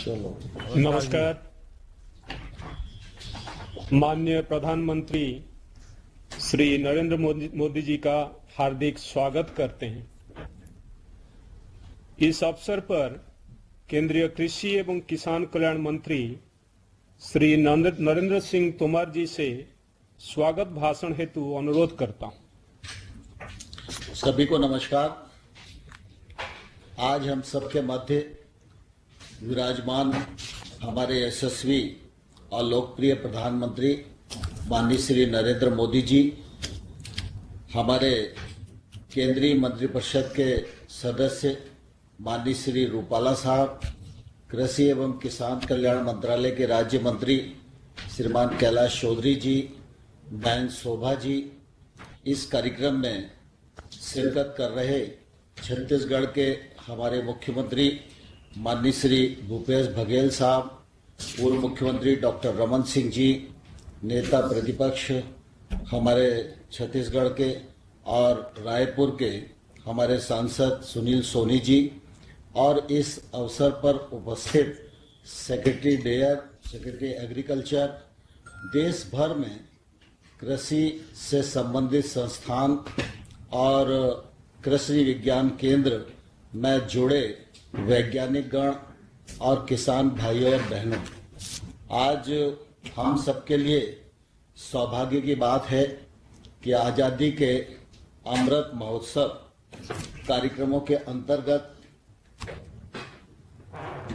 चलो नमस्कार। माननीय प्रधानमंत्री श्री नरेंद्र मोदी जी का हार्दिक स्वागत करते हैं। इस अवसर पर केंद्रीय कृषि एवं किसान कल्याण मंत्री श्री नरेंद्र सिंह तोमर जी से स्वागत भाषण हेतु अनुरोध करता हूं। सभी को नमस्कार। आज हम सबके मध्य विराजमान हमारे यशस्वी और लोकप्रिय प्रधानमंत्री माननीय श्री नरेंद्र मोदी जी, हमारे केंद्रीय मंत्रिपरिषद के सदस्य माननीय श्री रूपाला साहब, कृषि एवं किसान कल्याण मंत्रालय के राज्य मंत्री श्रीमान कैलाश चौधरी जी, बहन शोभा जी, इस कार्यक्रम में शिरकत कर रहे छत्तीसगढ़ के हमारे मुख्यमंत्री माननीय श्री भूपेश बघेल साहब, पूर्व मुख्यमंत्री डॉक्टर रमन सिंह जी, नेता प्रतिपक्ष हमारे छत्तीसगढ़ के और रायपुर के हमारे सांसद सुनील सोनी जी, और इस अवसर पर उपस्थित सेक्रेटरी डेयर, सेक्रेटरी एग्रीकल्चर, देश भर में कृषि से संबंधित संस्थान और कृषि विज्ञान केंद्र में जुड़े वैज्ञानिक गण और किसान भाइयों और बहनों, आज हम सबके लिए सौभाग्य की बात है कि आज़ादी के अमृत महोत्सव कार्यक्रमों के अंतर्गत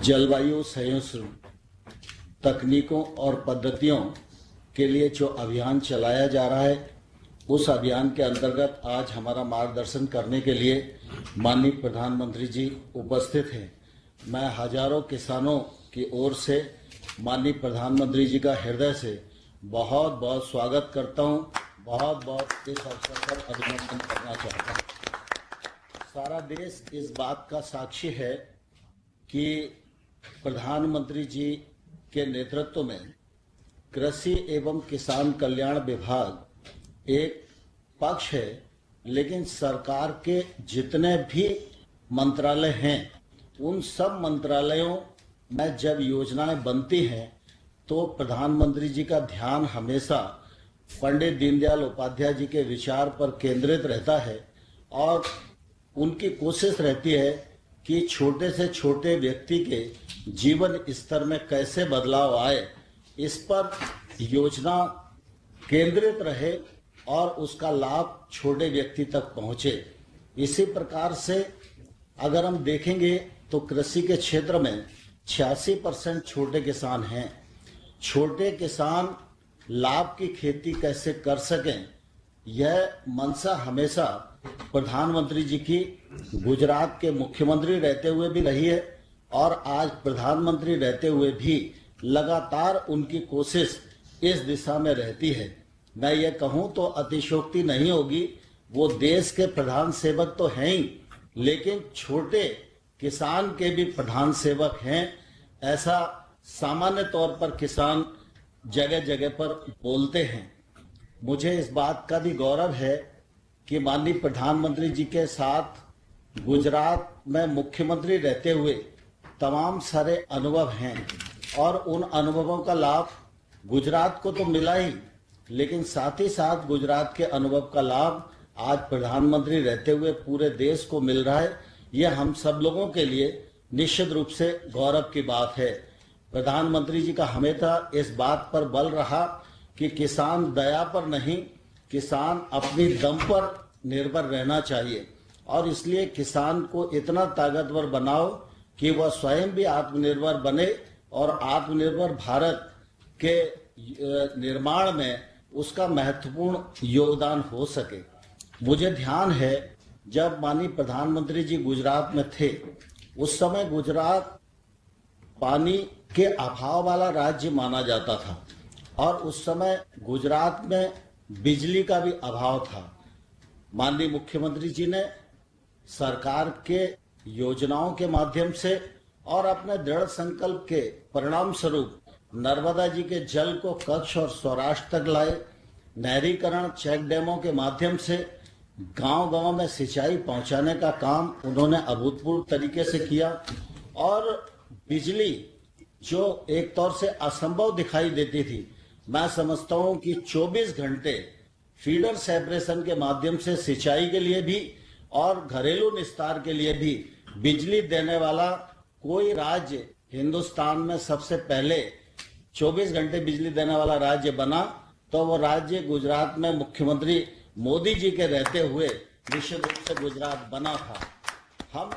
जलवायु सहयोगी तकनीकों और पद्धतियों के लिए जो अभियान चलाया जा रहा है, उस अभियान के अंतर्गत आज हमारा मार्गदर्शन करने के लिए माननीय प्रधानमंत्री जी उपस्थित हैं। मैं हजारों किसानों की ओर से माननीय प्रधानमंत्री जी का हृदय से बहुत बहुत स्वागत करता हूं, बहुत बहुत इस अवसर पर अभिनंदन करना चाहता हूं। सारा देश इस बात का साक्षी है कि प्रधानमंत्री जी के नेतृत्व में कृषि एवं किसान कल्याण विभाग एक पक्ष है, लेकिन सरकार के जितने भी मंत्रालय हैं, उन सब मंत्रालयों में जब योजनाएं बनती हैं तो प्रधानमंत्री जी का ध्यान हमेशा पंडित दीनदयाल उपाध्याय जी के विचार पर केंद्रित रहता है और उनकी कोशिश रहती है कि छोटे से छोटे व्यक्ति के जीवन स्तर में कैसे बदलाव आए, इस पर योजना केंद्रित रहे और उसका लाभ छोटे व्यक्ति तक पहुंचे। इसी प्रकार से अगर हम देखेंगे तो कृषि के क्षेत्र में 86% छोटे किसान हैं। छोटे किसान लाभ की खेती कैसे कर सकें, यह मंशा हमेशा प्रधानमंत्री जी की गुजरात के मुख्यमंत्री रहते हुए भी रही है और आज प्रधानमंत्री रहते हुए भी लगातार उनकी कोशिश इस दिशा में रहती है। मैं ये कहूं तो अतिशयोक्ति नहीं होगी, वो देश के प्रधान सेवक तो हैं ही, लेकिन छोटे किसान के भी प्रधान सेवक हैं, ऐसा सामान्य तौर पर किसान जगह जगह पर बोलते हैं। मुझे इस बात का भी गौरव है कि माननीय प्रधानमंत्री जी के साथ गुजरात में मुख्यमंत्री रहते हुए तमाम सारे अनुभव हैं और उन अनुभवों का लाभ गुजरात को तो मिला ही, लेकिन साथ ही साथ गुजरात के अनुभव का लाभ आज प्रधानमंत्री रहते हुए पूरे देश को मिल रहा है। यह हम सब लोगों के लिए निश्चित रूप से गौरव की बात है। प्रधानमंत्री जी का हमेशा इस बात पर बल रहा कि किसान दया पर नहीं, किसान अपनी दम पर निर्भर रहना चाहिए और इसलिए किसान को इतना ताकतवर बनाओ कि वह स्वयं भी आत्मनिर्भर बने और आत्मनिर्भर भारत के निर्माण में उसका महत्वपूर्ण योगदान हो सके। मुझे ध्यान है जब माननीय प्रधानमंत्री जी गुजरात में थे, उस समय गुजरात पानी के अभाव वाला राज्य माना जाता था और उस समय गुजरात में बिजली का भी अभाव था। माननीय मुख्यमंत्री जी ने सरकार के योजनाओं के माध्यम से और अपने दृढ़ संकल्प के परिणाम स्वरूप नर्मदा जी के जल को कच्छ और सौराष्ट्र तक लाए। नहरीकरण, चेक डैमों के माध्यम से गांव-गांव में सिंचाई पहुंचाने का काम उन्होंने अभूतपूर्व तरीके से किया और बिजली जो एक तौर से असंभव दिखाई देती थी, मैं समझता हूं कि 24 घंटे फीडर सेपरेशन के माध्यम से सिंचाई के लिए भी और घरेलू निस्तार के लिए भी बिजली देने वाला कोई राज्य हिंदुस्तान में सबसे पहले 24 घंटे बिजली देने वाला राज्य बना तो वो राज्य गुजरात में मुख्यमंत्री मोदी जी के रहते हुए निश्चित रूप से गुजरात बना था। हम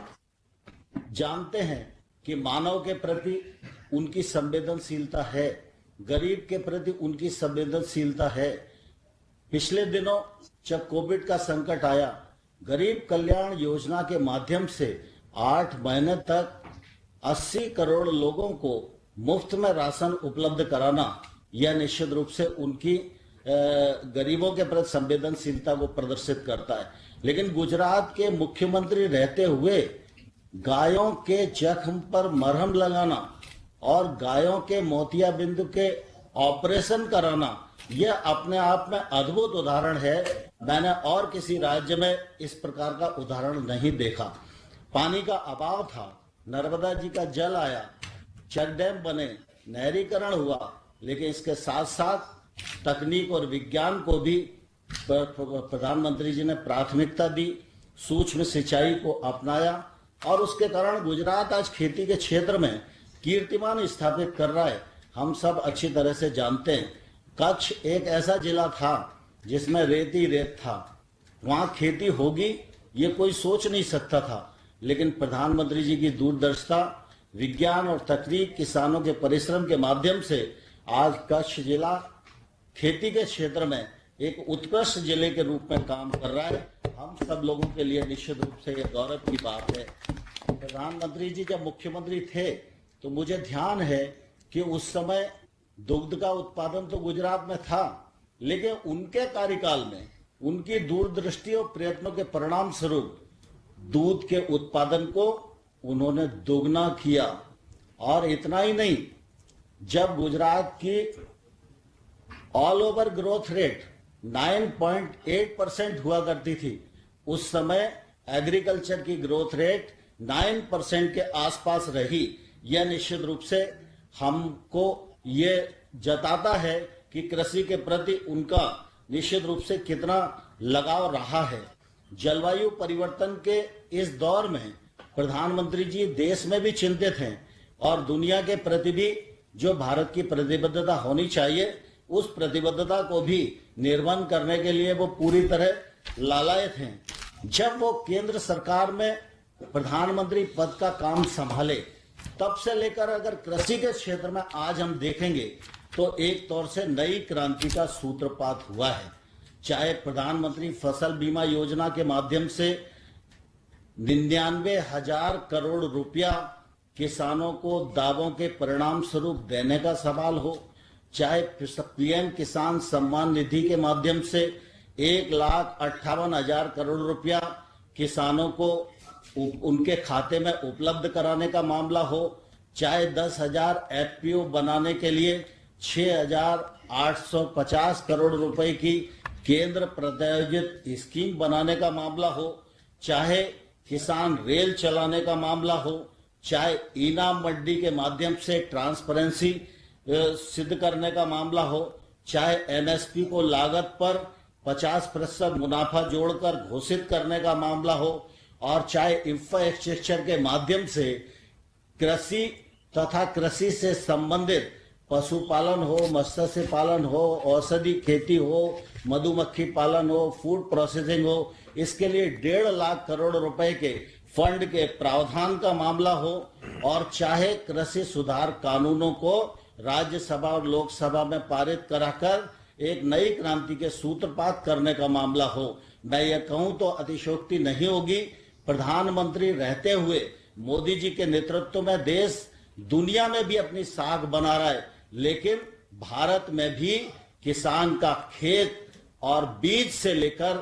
जानते हैं कि मानव के प्रति उनकी संवेदनशीलता है, गरीब के प्रति उनकी संवेदनशीलता है। पिछले दिनों जब कोविड का संकट आया, गरीब कल्याण योजना के माध्यम से 8 महीने तक 80 करोड़ लोगों को मुफ्त में राशन उपलब्ध कराना, यह निश्चित रूप से उनकी गरीबों के प्रति संवेदनशीलता को प्रदर्शित करता है। लेकिन गुजरात के मुख्यमंत्री रहते हुए गायों के जख्म पर मरहम लगाना और गायों के मोतियाबिंद के ऑपरेशन कराना, यह अपने आप में अद्भुत उदाहरण है। मैंने और किसी राज्य में इस प्रकार का उदाहरण नहीं देखा। पानी का अभाव था, नर्मदा जी का जल आया, चेक डैम बने, नहरीकरण हुआ, लेकिन इसके साथ साथ तकनीक और विज्ञान को भी प्रधानमंत्री जी ने प्राथमिकता दी, सूक्ष्म सिंचाई को अपनाया और उसके कारण गुजरात आज खेती के क्षेत्र में कीर्तिमान स्थापित कर रहा है। हम सब अच्छी तरह से जानते हैं, कच्छ एक ऐसा जिला था जिसमें रेत ही रेत था, वहां खेती होगी ये कोई सोच नहीं सकता था। लेकिन प्रधानमंत्री जी की दूरदर्शिता, विज्ञान और तकनीक, किसानों के परिश्रम के माध्यम से आज कच्छ जिला खेती के क्षेत्र में एक उत्कृष्ट जिले के रूप में काम कर रहा है। हम सब लोगों के लिए निश्चित रूप से यह गौरव की बात है। प्रधानमंत्री जी जब मुख्यमंत्री थे तो मुझे ध्यान है कि उस समय दुग्ध का उत्पादन तो गुजरात में था, लेकिन उनके कार्यकाल में उनकी दूरदृष्टि और प्रयत्नों के परिणाम स्वरूप दूध के उत्पादन को उन्होंने दोगुना किया। और इतना ही नहीं, जब गुजरात की ऑल ओवर ग्रोथ रेट 9.8% हुआ करती थी, उस समय एग्रीकल्चर की ग्रोथ रेट 9% के आसपास रही। यह निश्चित रूप से हमको ये जताता है कि कृषि के प्रति उनका निश्चित रूप से कितना लगाव रहा है। जलवायु परिवर्तन के इस दौर में प्रधानमंत्री जी देश में भी चिंतित हैं और दुनिया के प्रति भी जो भारत की प्रतिबद्धता होनी चाहिए, उस प्रतिबद्धता को भी निर्वहन करने के लिए वो पूरी तरह लालायत हैं। जब वो केंद्र सरकार में प्रधानमंत्री पद का काम संभाले, तब से लेकर अगर कृषि के क्षेत्र में आज हम देखेंगे तो एक तौर से नई क्रांति का सूत्रपात हुआ है। चाहे प्रधानमंत्री फसल बीमा योजना के माध्यम से 99,000 करोड़ रुपया किसानों को दावों के परिणाम स्वरूप देने का सवाल हो, चाहे पीएम किसान सम्मान निधि के माध्यम से 1,58,000 करोड़ रुपया किसानों को उनके खाते में उपलब्ध कराने का मामला हो, चाहे 10,000 एफपीओ बनाने के लिए 6,850 करोड़ रुपए की केंद्र प्रायोजित स्कीम बनाने का मामला हो, चाहे किसान रेल चलाने का मामला हो, चाहे इनाम मंडी के माध्यम से ट्रांसपेरेंसी सिद्ध करने का मामला हो, चाहे एमएसपी को लागत पर 50% मुनाफा जोड़कर घोषित करने का मामला हो, और चाहे इंफ्रास्ट्रक्चर के माध्यम से कृषि तथा कृषि से संबंधित पशुपालन हो, मत्स्य पालन हो, औषधि खेती हो, मधुमक्खी पालन हो, फूड प्रोसेसिंग हो, इसके लिए 1.5 लाख करोड़ रुपए के फंड के प्रावधान का मामला हो, और चाहे कृषि सुधार कानूनों को राज्यसभा और लोकसभा में पारित कराकर एक नई क्रांति के सूत्रपात करने का मामला हो। मैं ये कहूं तो अतिशयोक्ति नहीं होगी, प्रधानमंत्री रहते हुए मोदी जी के नेतृत्व में देश दुनिया में भी अपनी साख बना रहा है, लेकिन भारत में भी किसान का खेत और बीज से लेकर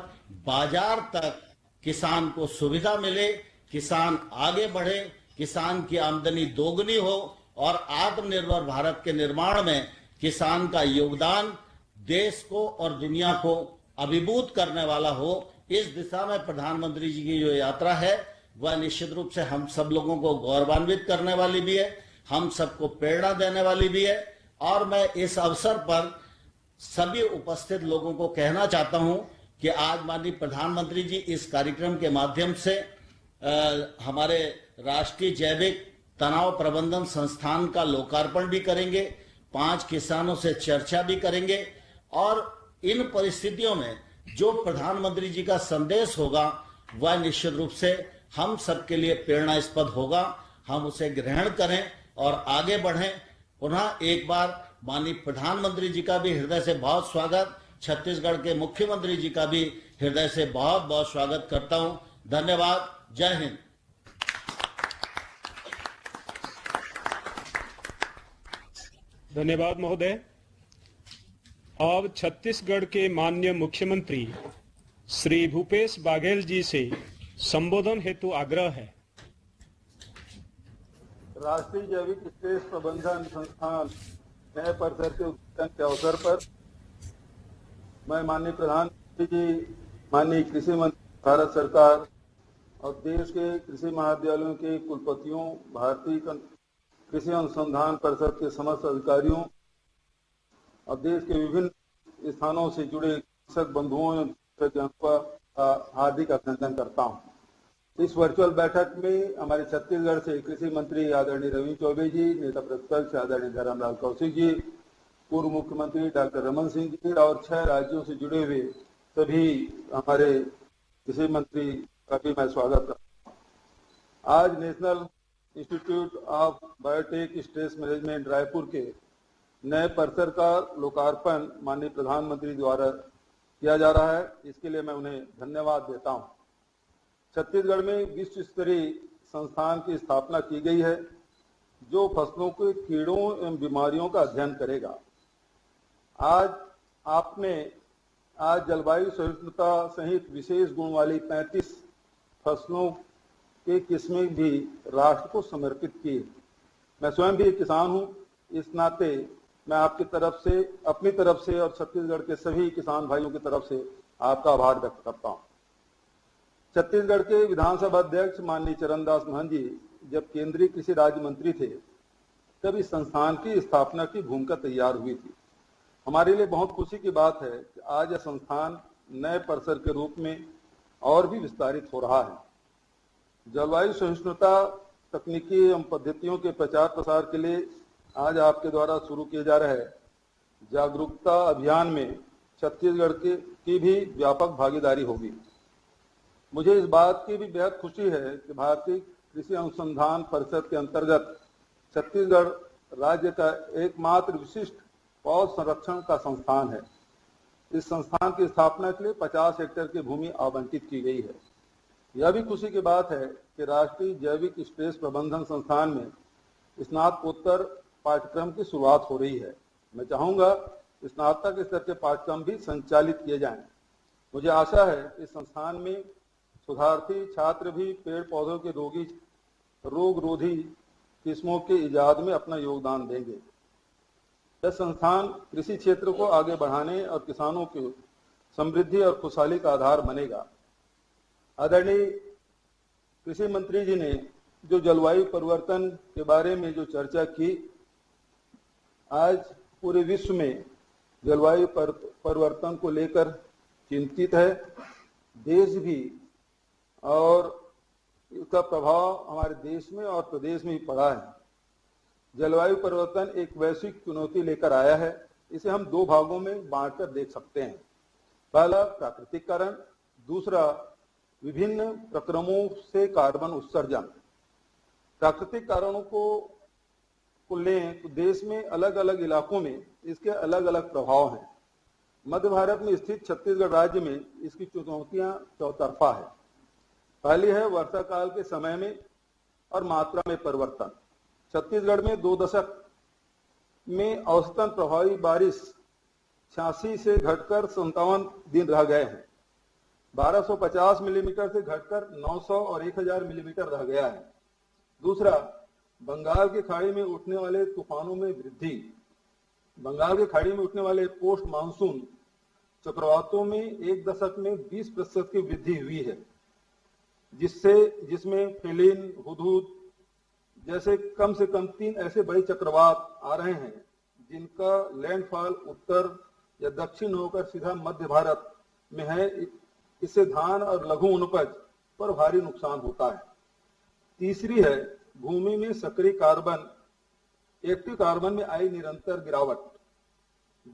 बाजार तक किसान को सुविधा मिले, किसान आगे बढ़े, किसान की आमदनी दोगुनी हो और आत्मनिर्भर भारत के निर्माण में किसान का योगदान देश को और दुनिया को अभिभूत करने वाला हो। इस दिशा में प्रधानमंत्री जी की जो यात्रा है वह निश्चित रूप से हम सब लोगों को गौरवान्वित करने वाली भी है। हम सबको प्रेरणा देने वाली भी है। और मैं इस अवसर पर सभी उपस्थित लोगों को कहना चाहता हूं कि आज माननीय प्रधानमंत्री जी इस कार्यक्रम के माध्यम से हमारे राष्ट्रीय जैविक तनाव प्रबंधन संस्थान का लोकार्पण भी करेंगे, 5 किसानों से चर्चा भी करेंगे और इन परिस्थितियों में जो प्रधानमंत्री जी का संदेश होगा वह निश्चित रूप से हम सबके लिए प्रेरणास्पद होगा। हम उसे ग्रहण करें और आगे बढ़ें। पुनः एक बार माननीय प्रधानमंत्री जी का भी हृदय से बहुत स्वागत, छत्तीसगढ़ के मुख्यमंत्री जी का भी हृदय से बहुत बहुत स्वागत करता हूं। धन्यवाद। जय हिंद। धन्यवाद महोदय। अब छत्तीसगढ़ के माननीय मुख्यमंत्री श्री भूपेश बाघेल जी से संबोधन हेतु आग्रह है। राष्ट्रीय जैविक स्पेस प्रबंधन संस्थान नए परिसर के उद्घाटन के अवसर पर मैं माननीय प्रधानमंत्री जी, माननीय कृषि मंत्री भारत सरकार और देश के कृषि महाविद्यालयों के कुलपतियों, भारतीय कृषि अनुसंधान परिषद के समस्त अधिकारियों और देश के विभिन्न स्थानों से जुड़े कृषक बंधुओं एवं का हार्दिक अभिनंदन करता हूं। इस वर्चुअल बैठक में हमारे छत्तीसगढ़ से कृषि मंत्री आदरणीय रविंद्र चौबे जी, नेता प्रतिपक्ष आदरणीय धर्मलाल कौशिक जी, पूर्व मुख्यमंत्री डॉक्टर रमन सिंह जी और 6 राज्यों से जुड़े हुए सभी हमारे कृषि मंत्री का भी मैं स्वागत करता हूँ। आज national Institute of biotech stress management Raipur के नए परिसर का लोकार्पण माननीय प्रधानमंत्री द्वारा किया जा रहा है। इसके लिए मैं उन्हें धन्यवाद देता हूं। छत्तीसगढ़ में विश्व स्तरीय संस्थान की स्थापना की गई है जो फसलों के कीड़ों एवं बीमारियों का अध्ययन करेगा। आज जलवायु सहिष्णुता सहित विशेष गुण वाली 35 फसलों के किस्में भी राष्ट्र को समर्पित की। मैं स्वयं भी एक किसान हूं, इस नाते मैं आपकी तरफ से, अपनी तरफ से और छत्तीसगढ़ के सभी किसान भाइयों की तरफ से आपका आभार व्यक्त करता हूं। छत्तीसगढ़ के विधानसभा अध्यक्ष माननीय चरणदास महंत जी जब केंद्रीय कृषि राज्य मंत्री थे तब इस संस्थान की स्थापना की भूमिका तैयार हुई थी। हमारे लिए बहुत खुशी की बात है कि आज यह संस्थान नए परिसर के रूप में और भी विस्तारित हो रहा है। जलवायु सहिष्णुता तकनीकी एवं पद्धतियों के प्रचार प्रसार के लिए आज आपके द्वारा शुरू किए जा रहे जागरूकता अभियान में छत्तीसगढ़ की भी व्यापक भागीदारी होगी। मुझे इस बात की भी बेहद खुशी है कि भारतीय कृषि अनुसंधान परिषद के अंतर्गत छत्तीसगढ़ राज्य का एकमात्र विशिष्ट पौध संरक्षण का संस्थान है। इस संस्थान की स्थापना के लिए 50 हेक्टेयर की भूमि आवंटित की गई है। यह भी खुशी की बात है कि राष्ट्रीय जैविक स्पेस प्रबंधन संस्थान में स्नातकोत्तर पाठ्यक्रम की शुरुआत हो रही है। मैं चाहूंगा स्नातक स्तर के पाठ्यक्रम भी संचालित किए जाएं। मुझे आशा है कि इस संस्थान में शोधार्थी छात्र भी पेड़ पौधों के रोग रोधी किस्मों के इजाद में अपना योगदान देंगे। यह संस्थान कृषि क्षेत्र को आगे बढ़ाने और किसानों की समृद्धि और खुशहाली का आधार बनेगा। आदरणीय कृषि मंत्री जी ने जो जलवायु परिवर्तन के बारे में जो चर्चा की, आज पूरे विश्व में जलवायु परिवर्तन को लेकर चिंतित है। देश भी, और इसका प्रभाव हमारे देश में और प्रदेश में भी पड़ा है। जलवायु परिवर्तन एक वैश्विक चुनौती लेकर आया है। इसे हम 2 भागों में बांटकर देख सकते हैं। पहला प्राकृतिक कारण, दूसरा विभिन्न प्रक्रमों से कार्बन उत्सर्जन। प्राकृतिक कारणों को लें तो देश में अलग अलग इलाकों में इसके अलग अलग प्रभाव हैं। मध्य भारत में स्थित छत्तीसगढ़ राज्य में इसकी चुनौतियां चौतरफा है। पहली है वर्षा काल के समय में और मात्रा में परिवर्तन। छत्तीसगढ़ में 2 दशक में औसतन प्रभावी बारिश 86 से घटकर 57 दिन रह गए हैं। 1250 मिलीमीटर से घटकर 900 और 1000 मिलीमीटर रह गया है। दूसरा, बंगाल की खाड़ी में उठने वाले तूफानों में वृद्धि। बंगाल की खाड़ी में उठने वाले पोस्ट मानसून चक्रवातों में 1 दशक में 20% की वृद्धि हुई है, जिसमें फेलिन, हुदहुद, जैसे कम से कम 3 ऐसे बड़े चक्रवात आ रहे हैं जिनका लैंडफॉल उत्तर या दक्षिण होकर सीधा मध्य भारत में है। इससे धान और लघु वनोपज पर भारी नुकसान होता है। तीसरी है भूमि में सक्रिय कार्बन, एक्टिव कार्बन में आई निरंतर गिरावट।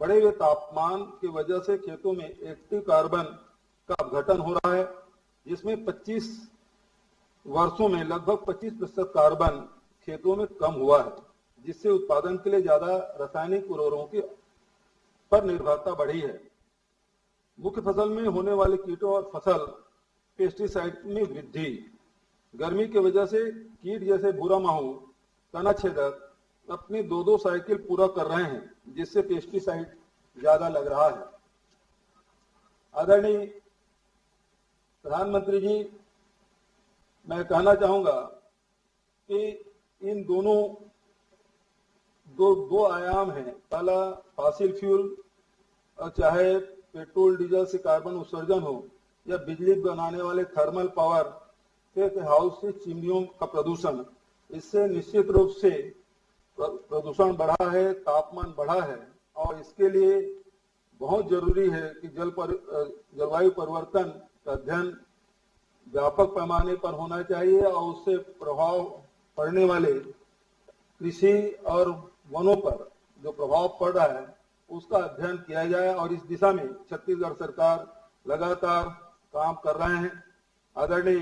बढ़े हुए तापमान की वजह से खेतों में एक्टिव कार्बन का अपघटन हो रहा है, जिसमें 25 वर्षों में लगभग 25% कार्बन खेतों में कम हुआ है, जिससे उत्पादन के लिए ज्यादा रासायनिक उर्वरकों पर निर्भरता बढ़ी है। मुख्य फसल में होने वाले कीटों और फसल पेस्टिसाइड में वृद्धि, गर्मी की वजह से कीट जैसे भूरा माहू, तना छेदक अपनी 2-2 साइकिल पूरा कर रहे हैं, जिससे पेस्टिसाइड ज्यादा लग रहा है। आदरणीय प्रधानमंत्री जी, मैं कहना चाहूंगा कि इन दोनों दो आयाम हैं। पहला फॉसिल फ्यूल, और चाहे पेट्रोल डीजल से कार्बन उत्सर्जन हो या बिजली बनाने वाले थर्मल पावर के हाउस से चिमनियों का प्रदूषण, इससे निश्चित रूप से प्रदूषण बढ़ा है, तापमान बढ़ा है, और इसके लिए बहुत जरूरी है कि जलवायु परिवर्तन का अध्ययन व्यापक पैमाने पर होना चाहिए और उससे प्रभाव पड़ने वाले कृषि और वनों पर जो प्रभाव पड़ रहा है उसका अध्ययन किया जाए, और इस दिशा में छत्तीसगढ़ सरकार लगातार काम कर रहे हैं। आदरणीय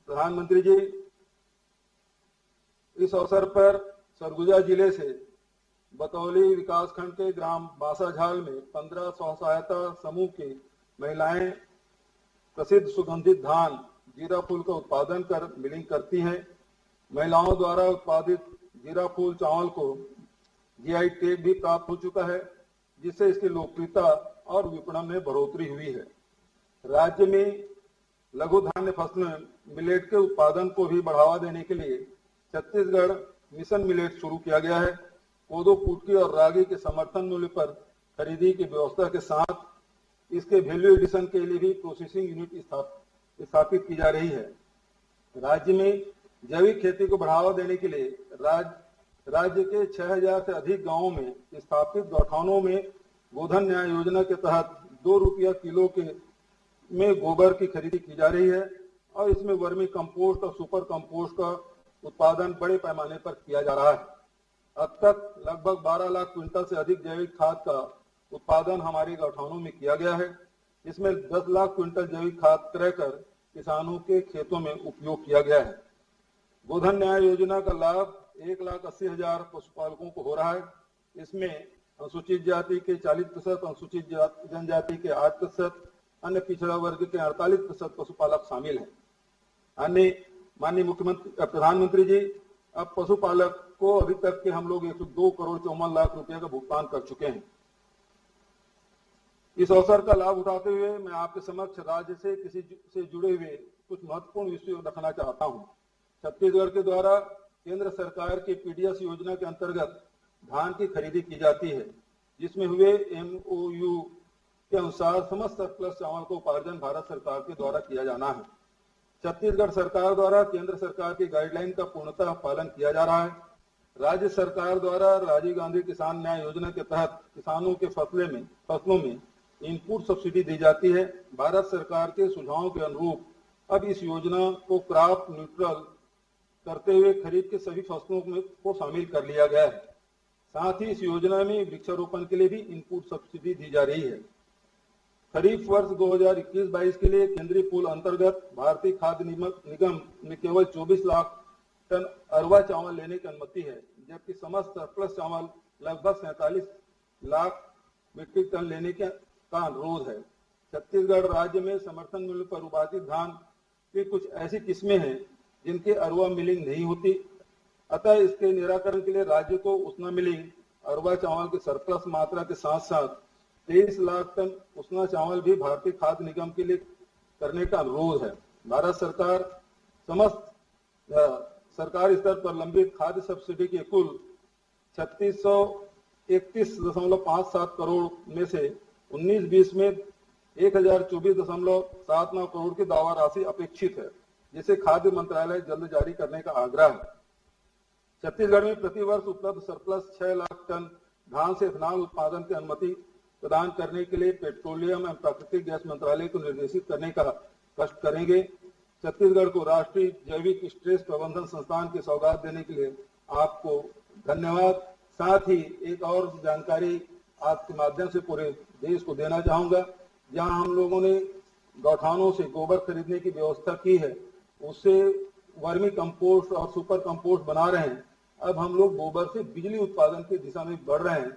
प्रधानमंत्री जी, इस अवसर पर सरगुजा जिले से बतौली विकासखंड के ग्राम बासाझाल में 15 स्व सहायता समूह की महिलाएं प्रसिद्ध सुगंधित धान जीरा फूल का उत्पादन कर मिलिंग करती हैं। महिलाओं द्वारा उत्पादित जीरा फूल चावल को जीआई टैग भी प्राप्त हो चुका है, जिससे इसकी लोकप्रियता और विपणन में बढ़ोतरी हुई है। राज्य में लघु धान्य फसलें मिलेट के उत्पादन को भी बढ़ावा देने के लिए छत्तीसगढ़ मिशन मिलेट शुरू किया गया है। कोदो, कुटकी और रागी के समर्थन मूल्य पर खरीदी की व्यवस्था के साथ इसके वैल्यू एडिशन के लिए भी प्रोसेसिंग यूनिट स्थापित की जा रही है। राज्य में जैविक खेती को बढ़ावा देने के लिए राज्य के 6000 से अधिक गांवों में स्थापित गौठानों में गोधन न्याय योजना के तहत 2 रुपया किलो के में गोबर की खरीदी की जा रही है, और इसमें वर्मी कंपोस्ट और सुपर कंपोस्ट का उत्पादन बड़े पैमाने पर किया जा रहा है। अब तक लगभग 12 लाख क्विंटल से अधिक जैविक खाद का उत्पादन हमारे गौठानों में किया गया है। इसमें 10 लाख क्विंटल जैविक खाद क्रय कर किसानों के खेतों में उपयोग किया गया है। गोधन न्याय योजना का लाभ 1,80,000 पशुपालकों को हो रहा है। इसमें अनुसूचित जाति के 40%, अनुसूचित जनजाति के 8%, अन्य पिछड़ा वर्ग के 48% पशुपालक शामिल हैं। अन्य माननीय मुख्यमंत्री प्रधानमंत्री जी, अब पशुपालक को अभी तक के हम लोग 102 करोड़ 54 लाख रुपए का भुगतान कर चुके हैं। इस अवसर का लाभ उठाते हुए मैं आपके समक्ष राज्य से किसी से जुड़े हुए कुछ महत्वपूर्ण विषय रखना चाहता हूं। छत्तीसगढ़ के द्वारा केंद्र सरकार के पीडीएस योजना के अंतर्गत धान की खरीदी की जाती है, जिसमें हुए एमओयू के अनुसार समस्त सरप्लस चावल का उपार्जन भारत सरकार के द्वारा किया जाना है। छत्तीसगढ़ सरकार द्वारा केंद्र सरकार की गाइडलाइन का पूर्णतः पालन किया जा रहा है। राज्य सरकार द्वारा राजीव गांधी किसान न्याय योजना के तहत किसानों के फसलों में इनपुट सब्सिडी दी जाती है। भारत सरकार के सुझावों के अनुरूप अब इस योजना को क्रॉप न्यूट्रल करते हुए खरीफ के सभी फसलों को शामिल कर लिया गया है। साथ ही इस योजना में वृक्षारोपण के लिए भी इनपुट सब्सिडी दी जा रही है। खरीफ वर्ष 2021-22 के लिए केंद्रीय पूल अंतर्गत भारतीय खाद्य निगम में केवल 24 लाख टन अरवा चावल लेने की अनुमति है, जबकि समस्त सरप्लस चावल लगभग 47 लाख मीट्रिक टन लेने का अनुरोध है। छत्तीसगढ़ राज्य में समर्थन मूल्य पर उपार्जित धान की कुछ ऐसी किस्में हैं जिनके अरवा मिलिंग नहीं होती, अतः इसके निराकरण के लिए राज्य को उसना मिलिंग अरवा चावल के सरप्लस मात्रा के साथ साथ 23 लाख टन उसना चावल भी भारतीय खाद्य निगम के लिए करने का अनुरोध है। भारत सरकार समस्त सरकार स्तर पर लंबित खाद्य सब्सिडी के कुल 3631.57 करोड़ में से 19-20 में 1024.79 करोड़ की दावा राशि अपेक्षित है, जिसे खाद्य मंत्रालय जल्द जारी करने का आग्रह है। छत्तीसगढ़ में प्रतिवर्ष उपलब्ध सरप्लस 6 लाख टन धान से इथेनॉल उत्पादन की अनुमति प्रदान करने के लिए पेट्रोलियम एवं प्राकृतिक गैस मंत्रालय को निर्देशित करने का कष्ट करेंगे। छत्तीसगढ़ को राष्ट्रीय जैविक स्ट्रेस प्रबंधन संस्थान की सौगात देने के लिए आपको धन्यवाद। साथ ही एक और जानकारी आपके माध्यम से पूरे देश को देना चाहूंगा। जहां हम लोगों ने गौठानों से गोबर खरीदने की व्यवस्था की है, उससे वर्मी कंपोस्ट और सुपर कंपोस्ट बना रहे हैं। अब हम लोग गोबर से बिजली उत्पादन की दिशा में बढ़ रहे हैं।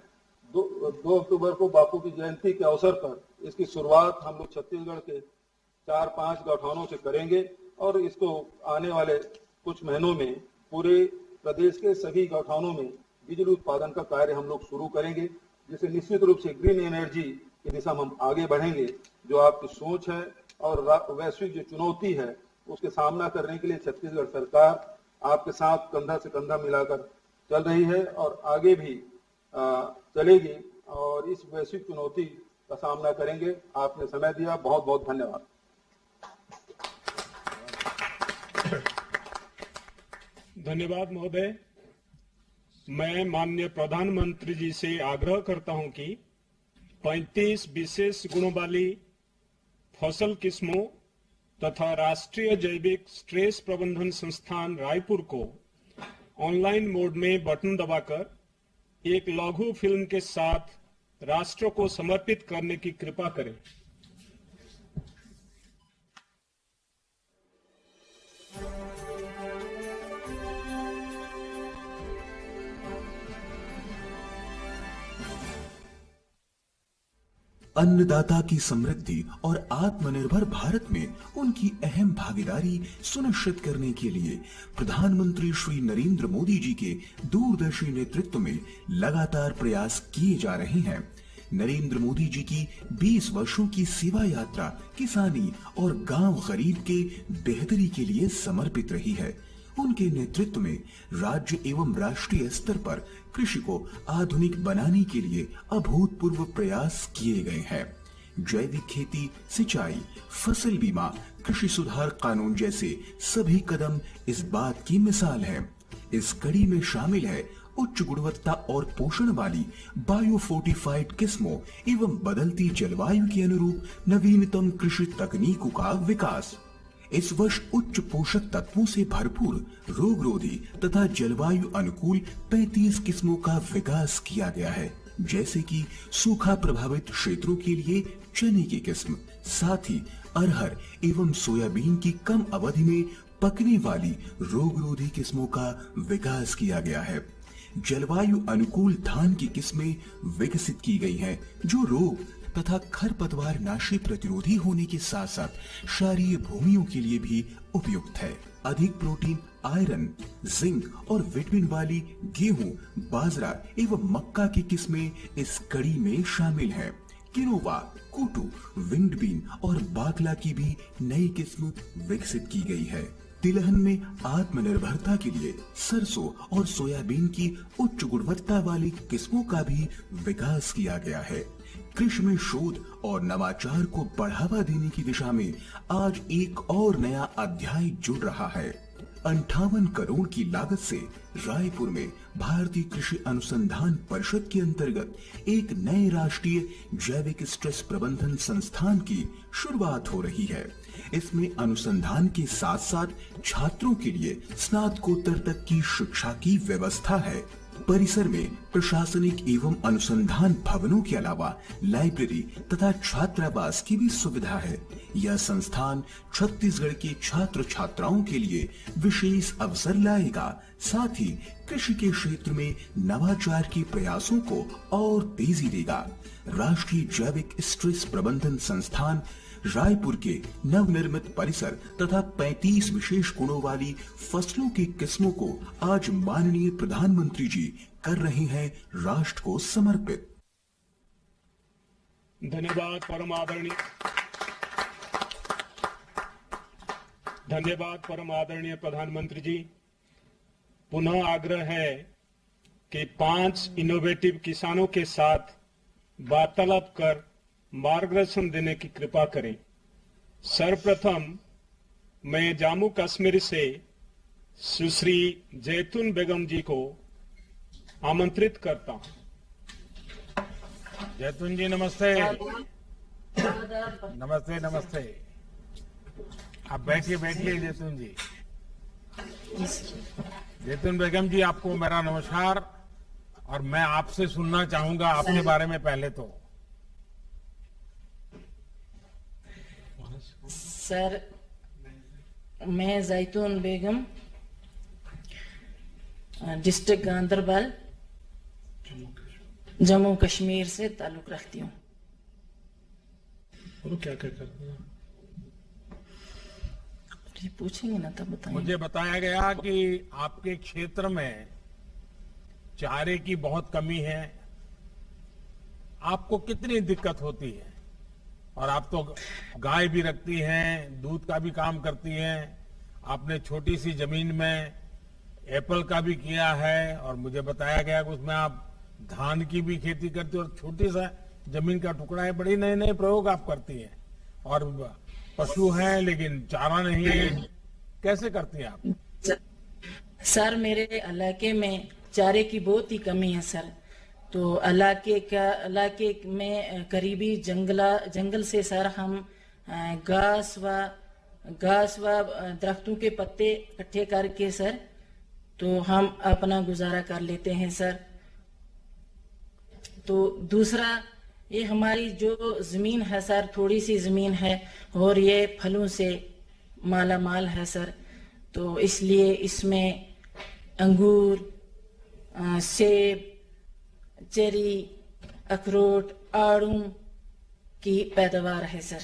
2 अक्टूबर को बापू की जयंती के अवसर पर इसकी शुरुआत हम लोग छत्तीसगढ़ के 4-5 गौठानों से करेंगे और इसको आने वाले कुछ महीनों में पूरे प्रदेश के सभी गौठानों में बिजली उत्पादन का कार्य हम लोग शुरू करेंगे, जिससे निश्चित रूप से ग्रीन एनर्जी की दिशा में हम आगे बढ़ेंगे। जो आपकी सोच है और वैश्विक जो चुनौती है उसके सामना करने के लिए छत्तीसगढ़ सरकार आपके साथ कंधा से कंधा मिलाकर चल रही है और आगे भी चलेगी और इस वैश्विक चुनौती का सामना करेंगे। आपने समय दिया, बहुत बहुत धन्यवाद। धन्यवाद महोदय। मैं माननीय प्रधानमंत्री जी से आग्रह करता हूं कि 35 विशेष गुणों वाली फसल किस्मों तथा राष्ट्रीय जैविक स्ट्रेस प्रबंधन संस्थान रायपुर को ऑनलाइन मोड में बटन दबाकर एक लघु फिल्म के साथ राष्ट्र को समर्पित करने की कृपा करें। अन्नदाता की समृद्धि और आत्मनिर्भर भारत में उनकी अहम भागीदारी सुनिश्चित करने के लिए प्रधानमंत्री श्री नरेंद्र मोदी जी के दूरदर्शी नेतृत्व में लगातार प्रयास किए जा रहे हैं। नरेंद्र मोदी जी की 20 वर्षों की सेवा यात्रा किसानी और गांव गरीब के बेहतरी के लिए समर्पित रही है। उनके नेतृत्व में राज्य एवं राष्ट्रीय स्तर पर कृषि को आधुनिक बनाने के लिए अभूतपूर्व प्रयास किए गए हैं। जैविक खेती, सिंचाई, फसल बीमा, कृषि सुधार कानून जैसे सभी कदम इस बात की मिसाल है। इस कड़ी में शामिल है उच्च गुणवत्ता और पोषण वाली बायो फोर्टिफाइड किस्मों एवं बदलती जलवायु के अनुरूप नवीनतम कृषि तकनीकों का विकास। इस वर्ष उच्च पोषक तत्वों से भरपूर रोगरोधी तथा जलवायु अनुकूल 35 किस्मों का विकास किया गया है, जैसे कि सूखा प्रभावित क्षेत्रों के लिए चने की किस्म, साथ ही अरहर एवं सोयाबीन की कम अवधि में पकने वाली रोगरोधी किस्मों का विकास किया गया है। जलवायु अनुकूल धान की किस्में विकसित की गई हैं, जो रोग तथा खरपतवार नाशी प्रतिरोधी होने के साथ साथ क्षारीय भूमियों के लिए भी उपयुक्त है। अधिक प्रोटीन, आयरन, जिंक और विटामिन वाली गेहूं, बाजरा एवं मक्का की किस्में इस कड़ी में शामिल हैं। किनोवा, कोटू, विंड बीन और बाकला की भी नई किस्म विकसित की गई है। तिलहन में आत्मनिर्भरता के लिए सरसों और सोयाबीन की उच्च गुणवत्ता वाली किस्मों का भी विकास किया गया है। कृषि में शोध और नवाचार को बढ़ावा देने की दिशा में आज एक और नया अध्याय जुड़ रहा है। 58 करोड़ की लागत से रायपुर में भारतीय कृषि अनुसंधान परिषद के अंतर्गत एक नए राष्ट्रीय जैविक स्ट्रेस प्रबंधन संस्थान की शुरुआत हो रही है। इसमें अनुसंधान के साथ साथ छात्रों के लिए स्नातकोत्तर तक की शिक्षा की व्यवस्था है। परिसर में प्रशासनिक एवं अनुसंधान भवनों के अलावा लाइब्रेरी तथा छात्रावास की भी सुविधा है। यह संस्थान छत्तीसगढ़ के छात्र छात्राओं के लिए विशेष अवसर लाएगा, साथ ही कृषि के क्षेत्र में नवाचार के प्रयासों को और तेजी देगा। राष्ट्रीय जैविक स्ट्रेस प्रबंधन संस्थान रायपुर के नवनिर्मित परिसर तथा 35 विशेष गुणों वाली फसलों की किस्मों को आज माननीय प्रधानमंत्री जी कर रहे हैं राष्ट्र को समर्पित। धन्यवाद परम आदरणीय प्रधानमंत्री जी। पुनः आग्रह है कि 5 इनोवेटिव किसानों के साथ वार्तालाप कर मार्गदर्शन देने की कृपा करें। सर्वप्रथम मैं जम्मू कश्मीर से सुश्री जैतून बेगम जी को आमंत्रित करता हूं। जैतून जी नमस्ते। नमस्ते नमस्ते। आप बैठिए बैठिए जैतून जी। जैतून बेगम जी, आपको मेरा नमस्कार। और मैं आपसे सुनना चाहूंगा अपने बारे में पहले तो। सर, मैं जैतून बेगम, डिस्ट्रिक्ट गांधरबल, जम्मू कश्मीर से ताल्लुक रखती हूँ। और क्या क्या करते हैं? पूछेंगे ना तब बताएंगे। मुझे बताया गया कि आपके क्षेत्र में चारे की बहुत कमी है। आपको कितनी दिक्कत होती है? और आप तो गाय भी रखती हैं, दूध का भी काम करती हैं। आपने छोटी सी जमीन में एप्पल का भी किया है, और मुझे बताया गया कि उसमें आप धान की भी खेती करती है, और छोटी सा जमीन का टुकड़ा है। बड़ी नए नए प्रयोग आप करती हैं। और पशु हैं लेकिन चारा नहीं है। कैसे करती हैं आप? सर, मेरे इलाके में चारे की बहुत ही कमी है सर। तो इलाके में करीबी जंगल से सर हम घास व दरख्तों के पत्ते इकट्ठे करके सर तो हम अपना गुजारा कर लेते हैं सर। तो दूसरा, ये हमारी जो जमीन है सर, थोड़ी सी जमीन है और ये फलों से माला माल है सर। तो इसलिए इसमें अंगूर, सेब, चेरी, अखरोट, आड़ू की पैदावार है सर।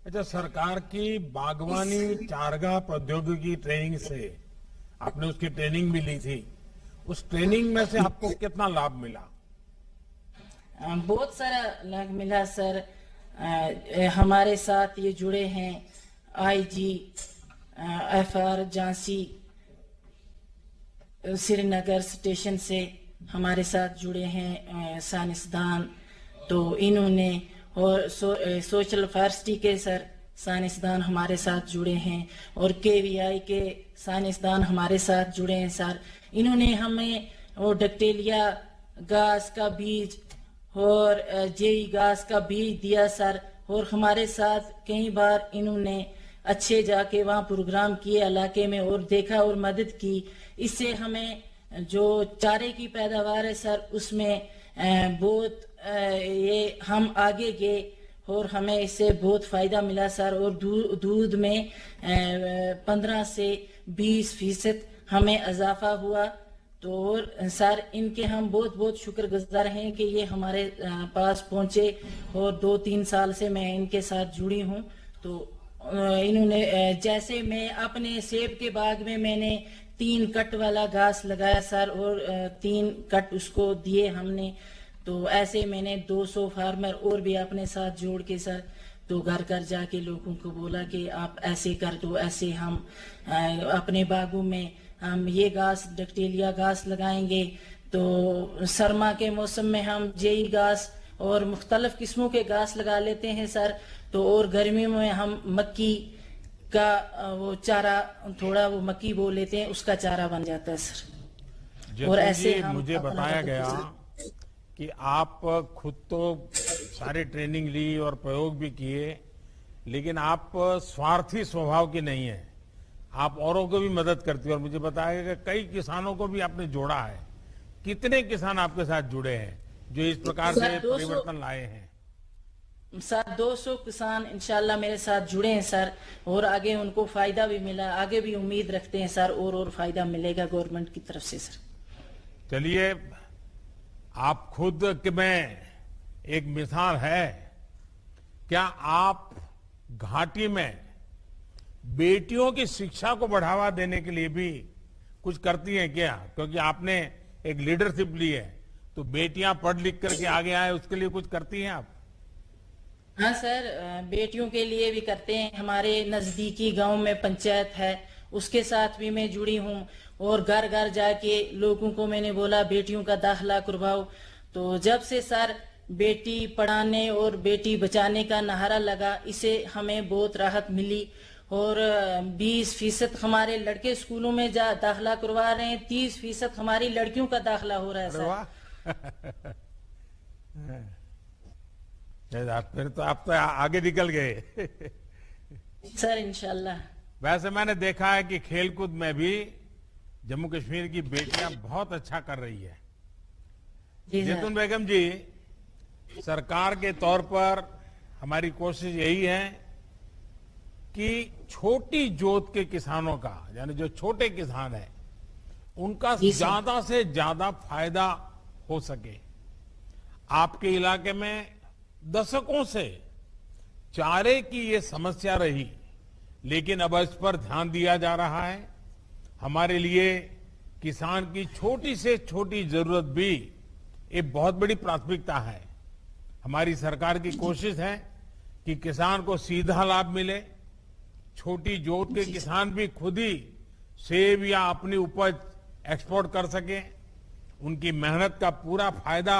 अच्छा, सरकार की बागवानी चारागाह प्रौद्योगिकी ट्रेनिंग से आपने उसकी ट्रेनिंग भी ली थी। उस ट्रेनिंग में से आपको कितना लाभ मिला? बहुत सारा लाभ मिला सर। हमारे साथ ये जुड़े हैं IG, FR Jhansi, Srinagar station से हमारे साथ जुड़े हैं साइंसदान। तो इन्होंने और सोशल फॉरेस्ट्री के सर साइंसदान हमारे साथ जुड़े हैं, और KVI के साइंसदान हमारे साथ जुड़े हैं सर। इन्होंने हमें वो डक्टेलिया घास का बीज और जेई घास का बीज दिया सर। और हमारे साथ कई बार इन्होंने अच्छे जाके वहाँ प्रोग्राम किए इलाके में और देखा और मदद की। इससे हमें जो चारे की पैदावार है सर, उसमें बहुत ये हम आगे गए और हमें इससे बहुत फायदा मिला सर। और दूध में 15 से 20% हमें इजाफा हुआ। तो और सर, इनके हम बहुत बहुत शुक्रगुजार हैं कि ये हमारे पास पहुंचे, और 2-3 साल से मैं इनके साथ जुड़ी हूं। तो इन्होंने जैसे मैं अपने सेब के बाग में मैंने 3 कट वाला घास लगाया सर, और 3 कट उसको दिए हमने। तो ऐसे मैंने 200 फार्मर और भी अपने साथ जोड़ के सर तो घर घर जाके लोगों को बोला कि आप ऐसे कर दो, ऐसे हम अपने बागों में हम ये घास डक्टेलिया घास लगाएंगे। तो सरमा के मौसम में हम जेई घास और मुख्तलिफ किस्मों के घास लगा लेते हैं सर। तो और गर्मियों में हम मक्की का वो चारा, थोड़ा वो मक्की बो लेते हैं, उसका चारा बन जाता है सर। और ऐसे हम मुझे बताया गया कि आप खुद तो सारी ट्रेनिंग ली और प्रयोग भी किए, लेकिन आप स्वार्थी स्वभाव की नहीं है। आप औरों को भी मदद करती है। और मुझे बताया गया कि कई किसानों को भी आपने जोड़ा है। कितने किसान आपके साथ जुड़े हैं जो इस प्रकार से परिवर्तन लाए हैं? सर 200 किसान इंशाल्लाह मेरे साथ जुड़े हैं सर, और आगे उनको फायदा भी मिला। आगे भी उम्मीद रखते हैं सर और फायदा मिलेगा गवर्नमेंट की तरफ से सर। चलिए, आप खुद में एक मिसाल है। क्या आप घाटी में बेटियों की शिक्षा को बढ़ावा देने के लिए भी कुछ करती हैं क्या? क्योंकि आपने एक लीडरशिप ली है, तो बेटियां पढ़ लिख करके आगे आए, उसके लिए कुछ करती हैं आप? हाँ सर, बेटियों के लिए भी करते हैं। हमारे नजदीकी गांव में पंचायत है, उसके साथ भी मैं जुड़ी हूँ। और घर घर जाके लोगों को मैंने बोला बेटियों का दाखिला करवाओ। तो जब से सर बेटी पढ़ाने और बेटी बचाने का नारा लगा, इसे हमें बहुत राहत मिली। और 20% हमारे लड़के स्कूलों में दाखिला करवा रहे हैं, 30% हमारी लड़कियों का दाखिला हो रहा है सर। फिर तो आप तो आगे निकल गए सर इंशाल्लाह। वैसे मैंने देखा है कि खेलकूद में भी जम्मू कश्मीर की बेटियां बहुत अच्छा कर रही है। जी सर। जैतून बेगम जी, सरकार के तौर पर हमारी कोशिश यही है कि छोटी जोत के किसानों का, यानी जो छोटे किसान हैं, उनका जी सर। ज्यादा से ज्यादा फायदा हो सके। आपके इलाके में दशकों से चारे की ये समस्या रही, लेकिन अब इस पर ध्यान दिया जा रहा है। हमारे लिए किसान की छोटी से छोटी जरूरत भी एक बहुत बड़ी प्राथमिकता है। हमारी सरकार की कोशिश है कि किसान को सीधा लाभ मिले। छोटी जोत के किसान भी खुद ही सेब या अपनी उपज एक्सपोर्ट कर सके, उनकी मेहनत का पूरा फायदा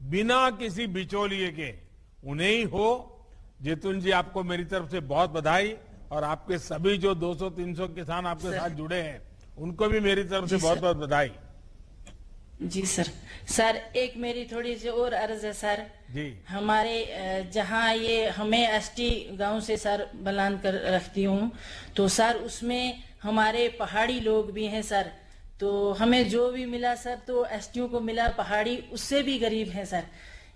बिना किसी बिचौलिए के उन्हें ही हो। जैतून जी, आपको मेरी तरफ से बहुत बधाई, और आपके सभी जो 200-300 किसान आपके साथ जुड़े हैं उनको भी मेरी तरफ से बहुत बहुत बधाई। जी सर। सर एक मेरी थोड़ी सी और अर्ज है सर जी। हमारे जहाँ ये हमें एसटी गांव से सर बलान कर रखती हूँ, तो सर उसमें हमारे पहाड़ी लोग भी हैं सर। तो हमें जो भी मिला सर तो एसटीओ को मिला, पहाड़ी उससे भी गरीब हैं सर।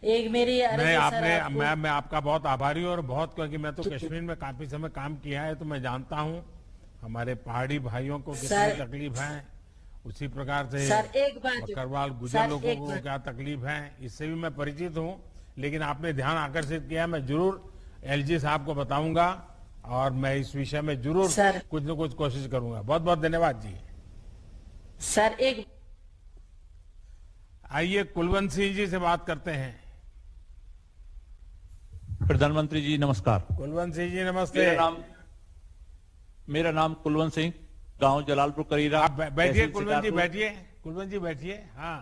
एक मेरी अर्ज है सर आपको। मैं आपका बहुत आभारी हूँ, और बहुत, क्योंकि मैं तो कश्मीर में काफी समय काम किया है, तो मैं जानता हूँ हमारे पहाड़ी भाइयों को कितनी तकलीफ है। उसी प्रकार से सर एक बात, बकरवाल गुजर लोगों को क्या तकलीफ है, इससे भी मैं परिचित हूँ। लेकिन आपने ध्यान आकर्षित किया, मैं जरूर एलजी साहब को बताऊंगा, और मैं इस विषय में जरूर कुछ न कुछ कोशिश करूंगा। बहुत बहुत धन्यवाद जी। सर एक आइए कुलवंत सिंह जी से बात करते हैं। प्रधानमंत्री जी नमस्कार। कुलवंत सिंह जी नमस्ते। मेरा नाम कुलवंत सिंह, गांव जलालपुर करीरा। आप बैठिए कुलवंत जी, बैठिए कुलवंत जी, बैठिए। हाँ।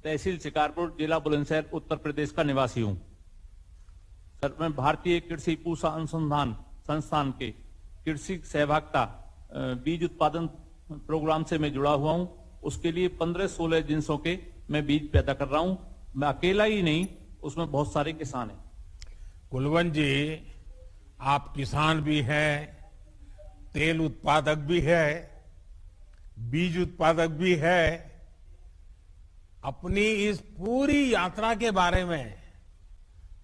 तहसील शिकारपुर, जिला बुलंदशहर, उत्तर प्रदेश का निवासी हूं। सर, मैं भारतीय कृषि पूषा अनुसंधान संस्थान के कृषि सहभागिता बीज उत्पादन प्रोग्राम से मैं जुड़ा हुआ हूं। उसके लिए 15-16 जिनसों के मैं बीज पैदा कर रहा हूं। मैं अकेला ही नहीं, उसमें बहुत सारे किसान हैं। कुलवंत जी, आप किसान भी हैं, तेल उत्पादक भी है, बीज उत्पादक भी है। अपनी इस पूरी यात्रा के बारे में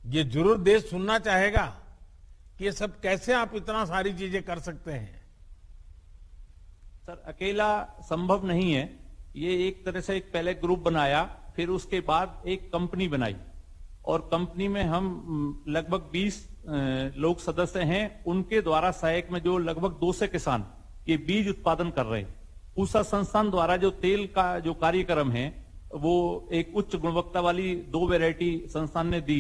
ये जरूर देश सुनना चाहेगा कि ये सब कैसे आप इतना सारी चीजें कर सकते हैं। सर, अकेला संभव नहीं है। ये एक तरह से एक पहले ग्रुप बनाया, फिर उसके बाद एक कंपनी बनाई, और कंपनी में हम लगभग 20 लोग सदस्य हैं। उनके द्वारा सहायक में जो लगभग 200 किसान ये बीज उत्पादन कर रहे हैं। पूषा संस्थान द्वारा जो तेल का जो कार्यक्रम है, वो एक उच्च गुणवत्ता वाली 2 वैरायटी संस्थान ने दी,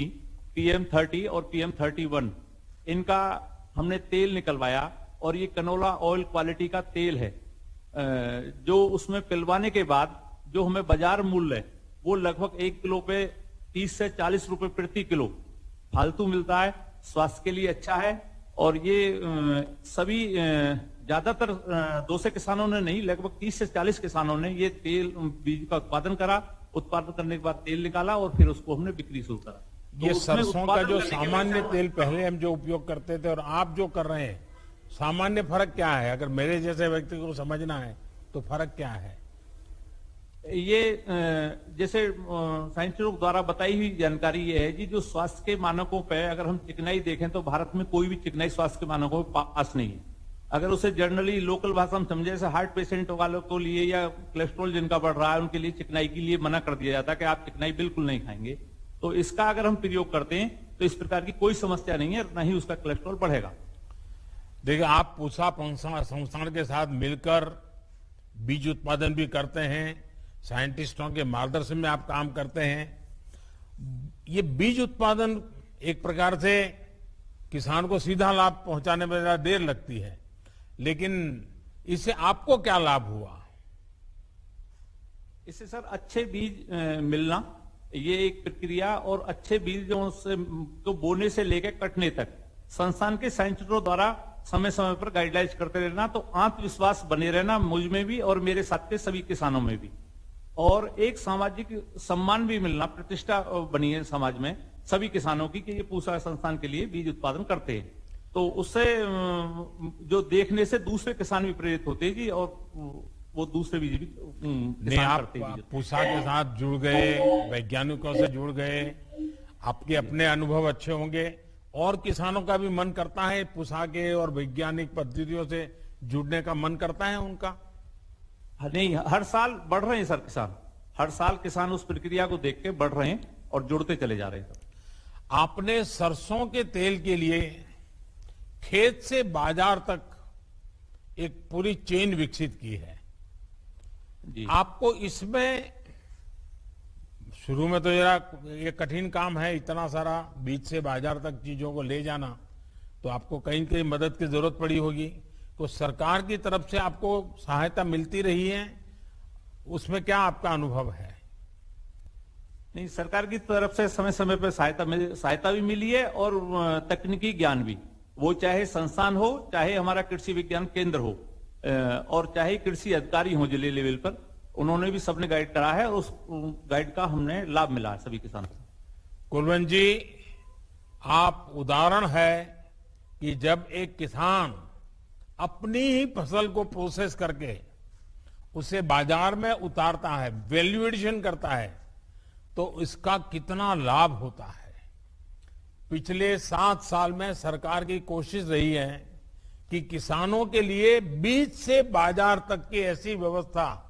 PM30 और PM31। इनका हमने तेल निकलवाया, और ये कनोला ऑयल क्वालिटी का तेल है। जो उसमें पिलवाने के बाद जो हमें बाजार मूल्य है, वो लगभग 1 किलो पे 30 से 40 रुपए प्रति किलो फालतू मिलता है। स्वास्थ्य के लिए अच्छा है। और ये सभी ज्यादातर 200 किसानों ने नहीं, लगभग 30 से 40 किसानों ने ये तेल बीज का उत्पादन करा। उत्पादन करने के बाद तेल निकाला, और फिर उसको हमने बिक्री शुरू करा। ये सरसों का जो सामान्य तेल पहले हम जो उपयोग करते थे और आप जो कर रहे हैं, सामान्य फर्क क्या है? अगर मेरे जैसे व्यक्ति को समझना है तो फर्क क्या है? ये जैसे साइंटिस्टों द्वारा बताई हुई जानकारी ये है कि जो स्वास्थ्य के मानकों पे अगर हम चिकनाई देखें तो भारत में कोई भी चिकनाई स्वास्थ्य के मानकों पे पास नहीं है। अगर उसे जनरली लोकल भाषा में समझे, जैसे हार्ट पेशेंट वालों को लिए या कोलेस्ट्रॉल जिनका बढ़ रहा है, उनके लिए चिकनाई के लिए मना कर दिया जाता है कि आप चिकनाई बिल्कुल नहीं खाएंगे। तो इसका अगर हम प्रयोग करते हैं तो इस प्रकार की कोई समस्या नहीं है, न ही उसका कोलेस्ट्रॉल बढ़ेगा। देखिए, आप पूषा संस्थान के साथ मिलकर बीज उत्पादन भी करते हैं, साइंटिस्टों के मार्गदर्शन में आप काम करते हैं। ये बीज उत्पादन एक प्रकार से किसान को सीधा लाभ पहुंचाने में ज्यादा देर लगती है, लेकिन इससे आपको क्या लाभ हुआ? इससे सर अच्छे बीज मिलना, ये एक प्रक्रिया, और अच्छे बीजों से को बोने से लेकर कटने तक संस्थान के साइंटिस्टों द्वारा समय समय पर गाइडलाइंस करते रहना, तो आत्मविश्वास बने रहना मुझ में भी और मेरे साथ के सभी किसानों में भी, और एक सामाजिक सम्मान भी मिलना, प्रतिष्ठा बनी है समाज में सभी किसानों की कि ये पूसा संस्थान के लिए बीज उत्पादन करते हैं। तो उससे जो देखने से दूसरे किसान भी प्रेरित होते हैं जी, और वो दूसरे बीज भी किसान करते हैं। पूसा के साथ जुड़ गए, वैज्ञानिकों से जुड़ गए, आपके अपने अनुभव अच्छे होंगे और किसानों का भी मन करता है पूसा के और वैज्ञानिक पद्धतियों से जुड़ने का मन करता है उनका। नहीं, हर साल बढ़ रहे हैं सर किसान, हर साल किसान उस प्रक्रिया को देख के बढ़ रहे हैं और जुड़ते चले जा रहे हैं सर। आपने सरसों के तेल के लिए खेत से बाजार तक एक पूरी चेन विकसित की है जी। आपको इसमें शुरू में तो ये कठिन काम है, इतना सारा बीज से बाजार तक चीजों को ले जाना, तो आपको कहीं कहीं मदद की जरूरत पड़ी होगी। तो सरकार की तरफ से आपको सहायता मिलती रही है, उसमें क्या आपका अनुभव है? नहीं, सरकार की तरफ से समय समय पर सहायता भी मिली है और तकनीकी ज्ञान भी, वो चाहे संस्थान हो, चाहे हमारा कृषि विज्ञान केंद्र हो, और चाहे कृषि अधिकारी हो जिले लेवल पर, उन्होंने भी सबने गाइड करा है और उस गाइड का हमने लाभ मिला है सभी किसानों को। कुलवंत जी, आप उदाहरण है कि जब एक किसान अपनी ही फसल को प्रोसेस करके उसे बाजार में उतारता है, वैल्यू एडिशन करता है, तो इसका कितना लाभ होता है। पिछले 7 साल में सरकार की कोशिश रही है कि किसानों के लिए बीज से बाजार तक की ऐसी व्यवस्था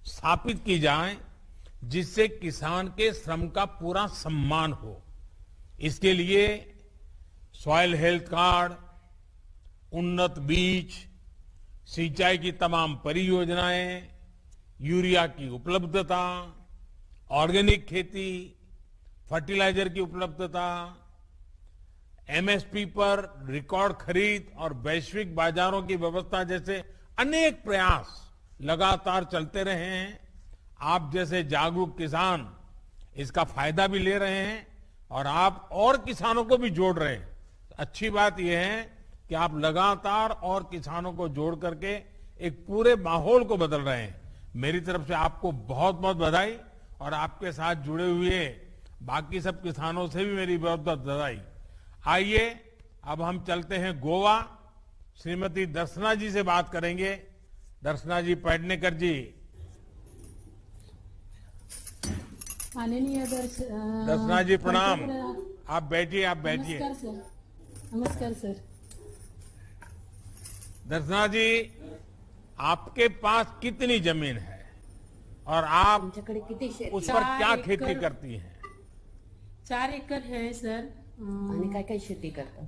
स्थापित की जाए जिससे किसान के श्रम का पूरा सम्मान हो। इसके लिए सॉइल हेल्थ कार्ड, उन्नत बीज, सिंचाई की तमाम परियोजनाएं, यूरिया की उपलब्धता, ऑर्गेनिक खेती, फर्टिलाइजर की उपलब्धता, एमएसपी पर रिकॉर्ड खरीद और वैश्विक बाजारों की व्यवस्था जैसे अनेक प्रयास लगातार चलते रहे हैं। आप जैसे जागरूक किसान इसका फायदा भी ले रहे हैं और आप और किसानों को भी जोड़ रहे हैं। अच्छी बात यह है कि आप लगातार और किसानों को जोड़ करके एक पूरे माहौल को बदल रहे हैं। मेरी तरफ से आपको बहुत बहुत बधाई और आपके साथ जुड़े हुए बाकी सब किसानों से भी मेरी बहुत बहुत बधाई। आइए अब हम चलते हैं गोवा। श्रीमती दर्शना जी से बात करेंगे। दर्शना जी पेडनेकर जी। माननीय दर्शना जी प्रणाम। आप बैठिए, आप बैठिए। नमस्कार सर। नमस्कार सर। दर्शना जी, आपके पास कितनी जमीन है और आप उस पर क्या खेती करती हैं? 4 एकर है सर। आणि काय काय शेती करता?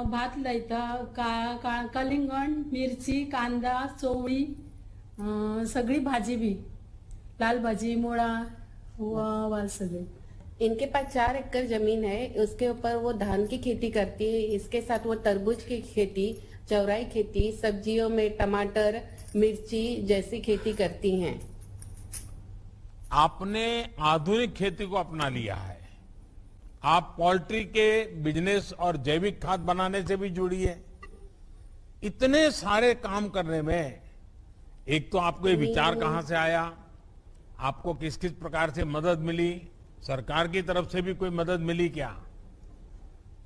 भात लायता, कलिंगण, मिरची, कांदा, चवळी, सगळी भाजी भी, लाल भाजी, मुळा, वाल सगळे। इनके पास 4 एकड़ जमीन है, उसके ऊपर वो धान की खेती करती है, इसके साथ वो तरबूज की खेती, चौराई खेती, सब्जियों में टमाटर, मिर्ची जैसी खेती करती हैं। आपने आधुनिक खेती को अपना लिया है। आप पोल्ट्री के बिजनेस और जैविक खाद बनाने से भी जुड़ी है। इतने सारे काम करने में एक तो आपको ये विचार कहां से आया, आपको किस किस प्रकार से मदद मिली, सरकार की तरफ से भी कोई मदद मिली क्या?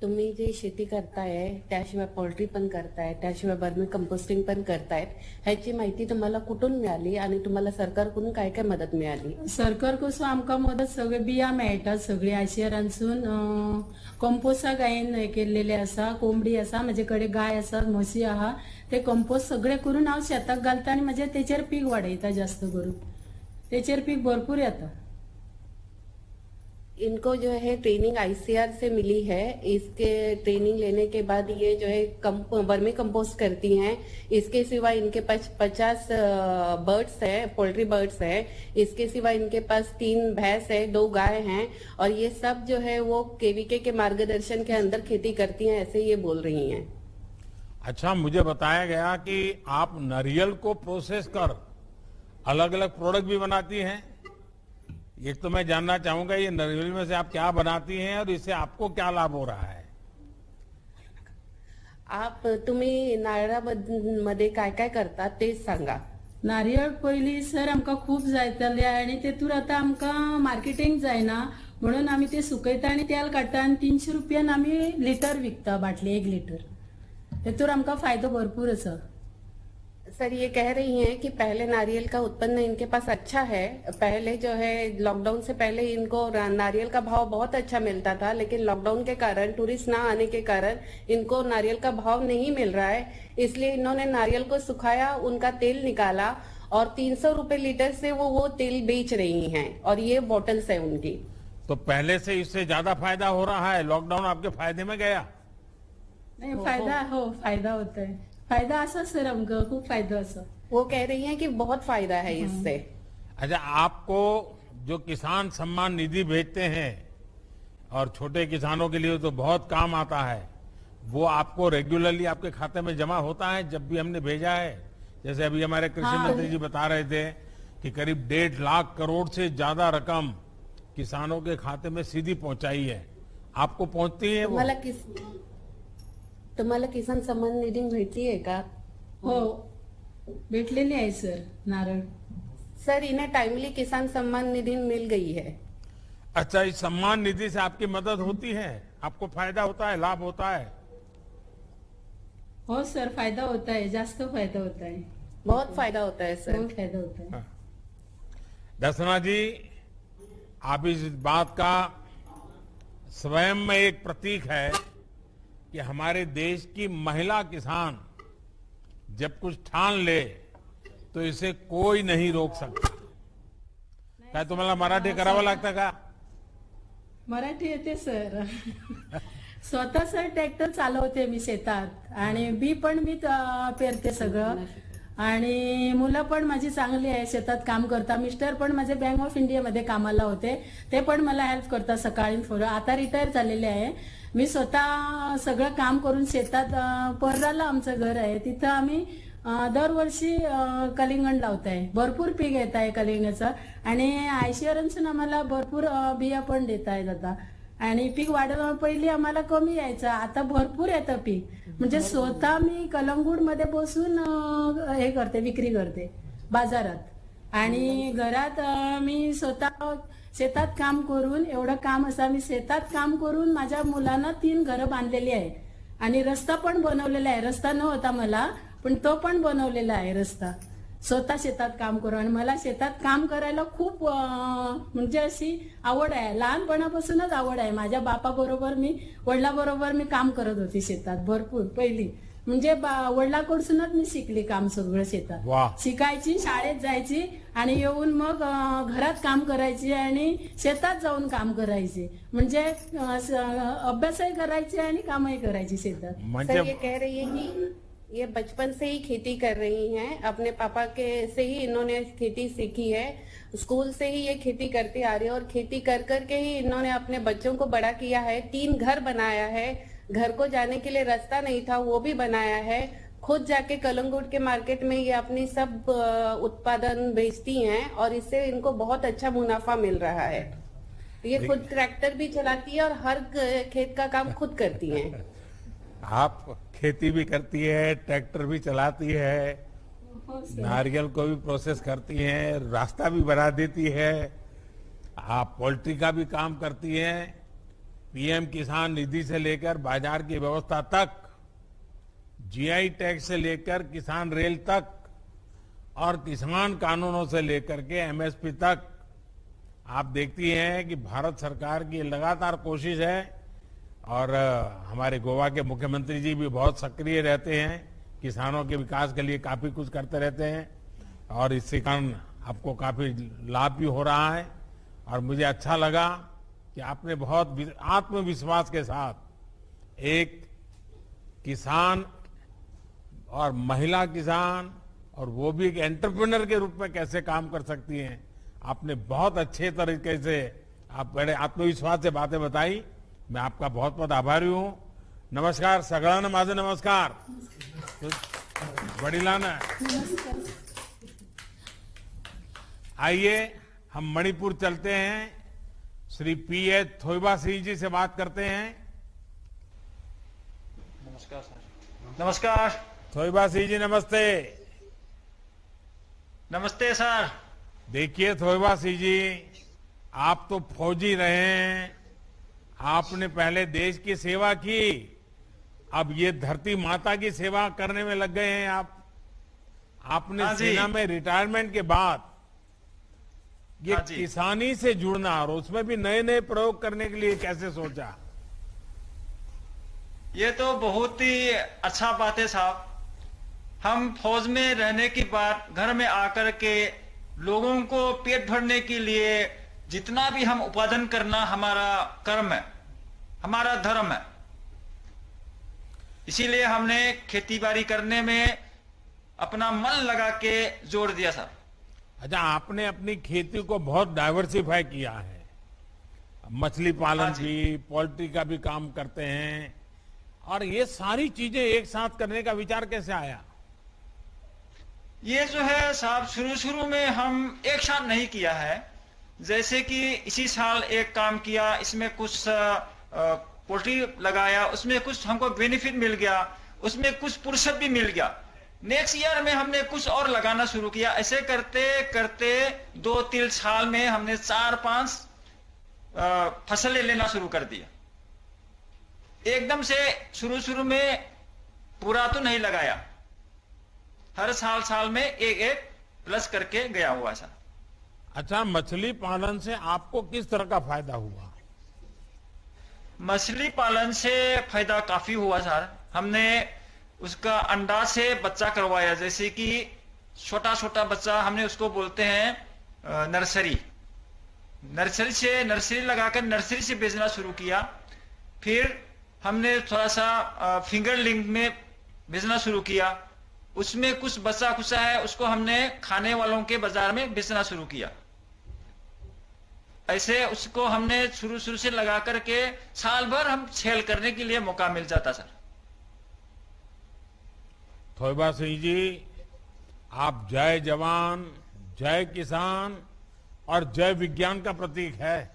तुम्ही जे शेती करताय त्याशिवाय पोल्ट्री पण करताय, त्याशिवाय वर्मी कंपोस्टिंग पण करतायत, ह्याची माहिती तुम्हाला कुठून मिळाली आणि तुम्हाला सरकारकडून काय काय मदत मिळाली? सरकारकडून आमका मदत सगळे बिया मेळतात, सगळे आयसीआरांसून कंपोस्ट गायन केलेले असा, कोंबडी असा, माझ्याकडे गाय असा, म्हशी आहा, ते कंपोस्ट सगळे करून हांव शेताक घालता आणि म्हणजे तेचेर पीक वाडयता, जास्त करून तेचेर पीक भरपूर येता। इनको जो है ट्रेनिंग आईसीआर से मिली है। इसके ट्रेनिंग लेने के बाद ये जो है वर्मी कंपोस्ट करती हैं। इसके सिवा इनके पास 50 बर्ड्स है, पोल्ट्री बर्ड्स है। इसके सिवा इनके पास 3 भैंस है, 2 गाय हैं और ये सब जो है वो केवीके के मार्गदर्शन के अंदर खेती करती हैं, ऐसे ये बोल रही हैं। अच्छा, मुझे बताया गया कि आप नारियल को प्रोसेस कर अलग अलग प्रोडक्ट भी बनाती हैं। एक तो मैं जानना चाहूंगा ये नारियल में से आप क्या बनाती हैं और इससे आपको क्या लाभ हो रहा है? तुम्ही नारळामध्ये काय काय करता तेच सांगा. नारळ पयली सर आमकां खूप जायतले आणि तेतूर आता आमकां मार्केटिंग जायना म्हणून आम्ही ते सुकयता आणि तेल काडटा आणि 300 रुपयान आम्ही लिटर विकता, बाटली 1 लिटर. तेतूर आमकां फायदो भरपूर आसा. सर ये कह रही हैं कि पहले नारियल का उत्पन्न इनके पास अच्छा है. पहले जो है लॉकडाउन से पहले इनको नारियल का भाव बहुत अच्छा मिलता था, लेकिन लॉकडाउन के कारण, टूरिस्ट ना आने के कारण इनको नारियल का भाव नहीं मिल रहा है. इसलिए इन्होंने नारियल को सुखाया, उनका तेल निकाला और 300 रुपए लीटर से वो तेल बेच रही हैं और ये बॉटल्स है उनकी. तो पहले से इससे ज्यादा फायदा हो रहा है. लॉकडाउन आपके फायदे में गया. नाही फायदा होता है. फायदा असा सर आमकां खूप फायदा असा. वो कह रही हैं कि बहुत फायदा है इससे. अच्छा, आपको जो किसान सम्मान निधि भेजते हैं और छोटे किसानों के लिए तो बहुत काम आता है, वो आपको रेगुलरली आपके खाते में जमा होता है जब भी हमने भेजा है? जैसे अभी हमारे कृषि मंत्री जी बता रहे थे कि करीब 1.5 लाख करोड़ से ज्यादा रकम किसानों के खाते में सीधी पहुंचाई है. आपको पहुंचती है वो? तुम्हाला किसान सम्मान निधी भेटती है का? हो, भेटलेली आहे सर नारळ. सर इन्हें टाइमली किसान सम्मान निधि मिल गई है. अच्छा, इस सम्मान निधि से आपकी मदद होती है? आपको फायदा होता है, लाभ होता है? हो सर, फायदा होता है, जास्त फायदा होता है. बहुत फायदा होता है सर. बहुत फायदा होता है. दर्शना जी, आप इस बात का स्वयं में एक प्रतीक है कि हमारे देश की महिला किसान जब कुछ ठान ले तो इसे कोई नहीं रोक सकता. काय तुम्हाला मराठी करावं लागतं का? मराठी येते सर. स्वतः सर ट्रॅक्टर चालवते मी शेतात आणि बी पण मी पेरते सगळं आणि मुलं पण माझी चांगली आहे, शेतात काम करता. मिस्टर पण माझे बँक ऑफ इंडियामध्ये कामाला होते, ते पण मला हेल्प करतात सकाळी थोडं. आता रिटायर झालेले आहे. मी स्वतः सगळं काम करून शेतात, पर्राला आमचं घर आहे, तिथं आम्ही दरवर्षी कलिंगड लावताय. भरपूर पीक येत आहे कलिंगडाचं आणि आयसीआरमसून आम्हाला भरपूर बिया पण देत आहेत आता. आणि पीक वाढवणं पहिली आम्हाला कमी यायचं, आता भरपूर येतं पीक. म्हणजे स्वतः मी कलंगूड मध्ये बसून हे करते, विक्री करते बाजारात. आणि घरात मी स्वतः शेतात काम करून, एवढं काम असं मी शेतात काम करून माझ्या मुलांना 3 घरं बांधलेली आहे आणि रस्ता पण बनवलेला आहे. रस्ता नव्हता मला, पण तो पण बनवलेला आहे रस्ता. स्वतः शेतात काम करून. आणि मला शेतात काम करायला खूप म्हणजे अशी आवड आहे, लहानपणापासूनच आवड आहे. माझ्या बापाबरोबर मी, वडिलाबरोबर मी काम करत होती शेतात भरपूर पहिली. म्हणजे वडिलाकडसूनच मी शिकली काम सगळं शेतात. शिकायची, शाळेत जायची आणि येऊन मग घरात काम करायची आणि शेतात जाऊन काम करायचे. म्हणजे अभ्यासही करायचे आणि कामही करायची शेतात. सर ये कह रही है कि ये बचपन से ही खेती कर रही हैं. अपने पापा के से ही इन्होंने खेती सीखी है. स्कूल से ही ये खेती करती आ रही है और खेती कर करके ही इन्होंने अपने बच्चों को बड़ा किया है. 3 घर बनाया है. घर को जाने के लिए रास्ता नहीं था, वो भी बनाया है. खुद जाके कलंगुट के मार्केट में ये अपनी सब उत्पादन बेचती हैं और इससे इनको बहुत अच्छा मुनाफा मिल रहा है. ये खुद ट्रैक्टर भी चलाती है और हर खेत का काम खुद करती हैं. आप खेती भी करती है, ट्रैक्टर भी चलाती है, नारियल को भी प्रोसेस करती हैं, रास्ता भी बना देती है, आप पोल्ट्री का भी काम करती हैं. पीएम किसान निधि से लेकर बाजार की व्यवस्था तक, जीआई टैक्स से लेकर किसान रेल तक और किसान कानूनों से लेकर के एमएसपी तक आप देखती हैं कि भारत सरकार की लगातार कोशिश है. और हमारे गोवा के मुख्यमंत्री जी भी बहुत सक्रिय रहते हैं, किसानों के विकास के लिए काफी कुछ करते रहते हैं और इससे कारण आपको काफी लाभ भी हो रहा है. और मुझे अच्छा लगा कि आपने बहुत आत्मविश्वास के साथ एक किसान और महिला किसान और वो भी एक एंटरप्रेन्योर के रूप में कैसे काम कर सकती हैं, आपने बहुत अच्छे तरीके से, आप बड़े आत्मविश्वास से बातें बताई. मैं आपका बहुत बहुत आभारी हूं. नमस्कार सगळ्यांना, माझा नमस्कार. वडिलांना आइए हम मणिपुर चलते हैं. श्री पीएच थोइबा सिंह जी से बात करते हैं. नमस्कार सर. नमस्कार। थोईबा सिंह जी नमस्ते। नमस्ते सर। देखिए थोईबा सिंह जी, आप तो फौजी रहे हैं, आपने पहले देश की सेवा की, अब ये धरती माता की सेवा करने में लग गए हैं आप। आपने हाँ जी। सेना में रिटायरमेंट के बाद ये हाँ जी। किसानी से जुड़ना और उसमें भी नए नए प्रयोग करने के लिए कैसे सोचा? ये तो बहुत ही अच्छा बात है साहब। हम फौज में रहने के बाद घर में आकर के लोगों को पेट भरने के लिए जितना भी हम उत्पादन करना हमारा कर्म है, हमारा धर्म है। इसीलिए हमने खेती बाड़ी करने में अपना मन लगा के जोड़ दिया सर। अच्छा, आपने अपनी खेती को बहुत डाइवर्सिफाई किया है, मछली पालन हाँ जी। भी, पोल्ट्री का भी काम करते हैं, और ये सारी चीजें एक साथ करने का विचार कैसे आया? ये जो है साहब, शुरू में हम एक साथ नहीं किया है। जैसे कि इसी साल एक काम किया, इसमें कुछ पोल्ट्री लगाया, उसमें कुछ हमको बेनिफिट मिल गया, उसमें कुछ फुर्सत भी मिल गया। नेक्स्ट ईयर में हमने कुछ और लगाना शुरू किया। ऐसे करते करते 2-3 साल में हमने 4-5 फसलें लेना शुरू कर दिया। एकदम से शुरू में पूरा तो नहीं लगाया, हर साल में एक प्लस करके गया हुआ सर। अच्छा, मछली पालन से आपको किस तरह का फायदा हुआ? मछली पालन से फायदा काफी हुआ सर। हमने उसका अंडा से बच्चा करवाया, जैसे कि छोटा बच्चा, हमने उसको बोलते हैं नर्सरी लगाकर नर्सरी से बेचना शुरू किया। फिर हमने थोड़ा सा फिंगर लिंक में बेचना शुरू किया, उसमें कुछ बचा खुचा है, उसको हमने खाने वालों के बाजार में बेचना शुरू किया। ऐसे उसको हमने शुरू से लगा करके साल भर हम सेल करने के लिए मौका मिल जाता सर। थोईबा सिंह जी, आप जय जवान, जय किसान और जय विज्ञान का प्रतीक है।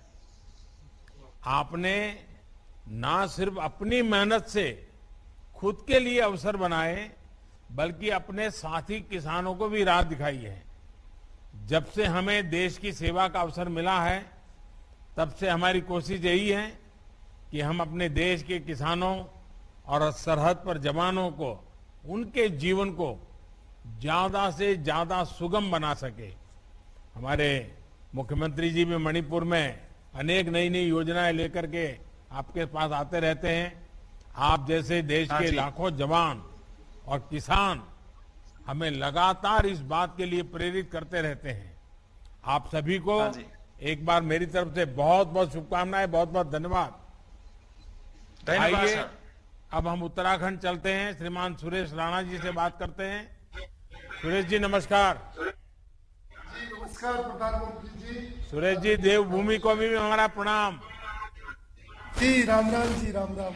आपने ना सिर्फ अपनी मेहनत से खुद के लिए अवसर बनाए, बल्कि अपने साथी किसानों को भी राह दिखाई है। जब से हमें देश की सेवा का अवसर मिला है, तब से हमारी कोशिश यही है कि हम अपने देश के किसानों और सरहद पर जवानों को, उनके जीवन को ज्यादा से ज्यादा सुगम बना सके। हमारे मुख्यमंत्री जी भी मणिपुर में अनेक नई योजनाएं लेकर के आपके पास आते रहते हैं। आप जैसे देश हाँ के जी। लाखों जवान और किसान हमें लगातार इस बात के लिए प्रेरित करते रहते हैं। आप सभी को हाँ जी। एक बार मेरी तरफ से बहुत बहुत शुभकामनाएं, बहुत बहुत धन्यवाद। धन्यवाद आइए, सर। अब हम उत्तराखंड चलते हैं, श्रीमान सुरेश राणा जी से बात करते हैं। सुरेश जी नमस्कार। नमस्कार प्रधानमंत्री जी। सुरेश जी, देवभूमि को भी हमारा प्रणाम। जी राम राम जी, राम राम।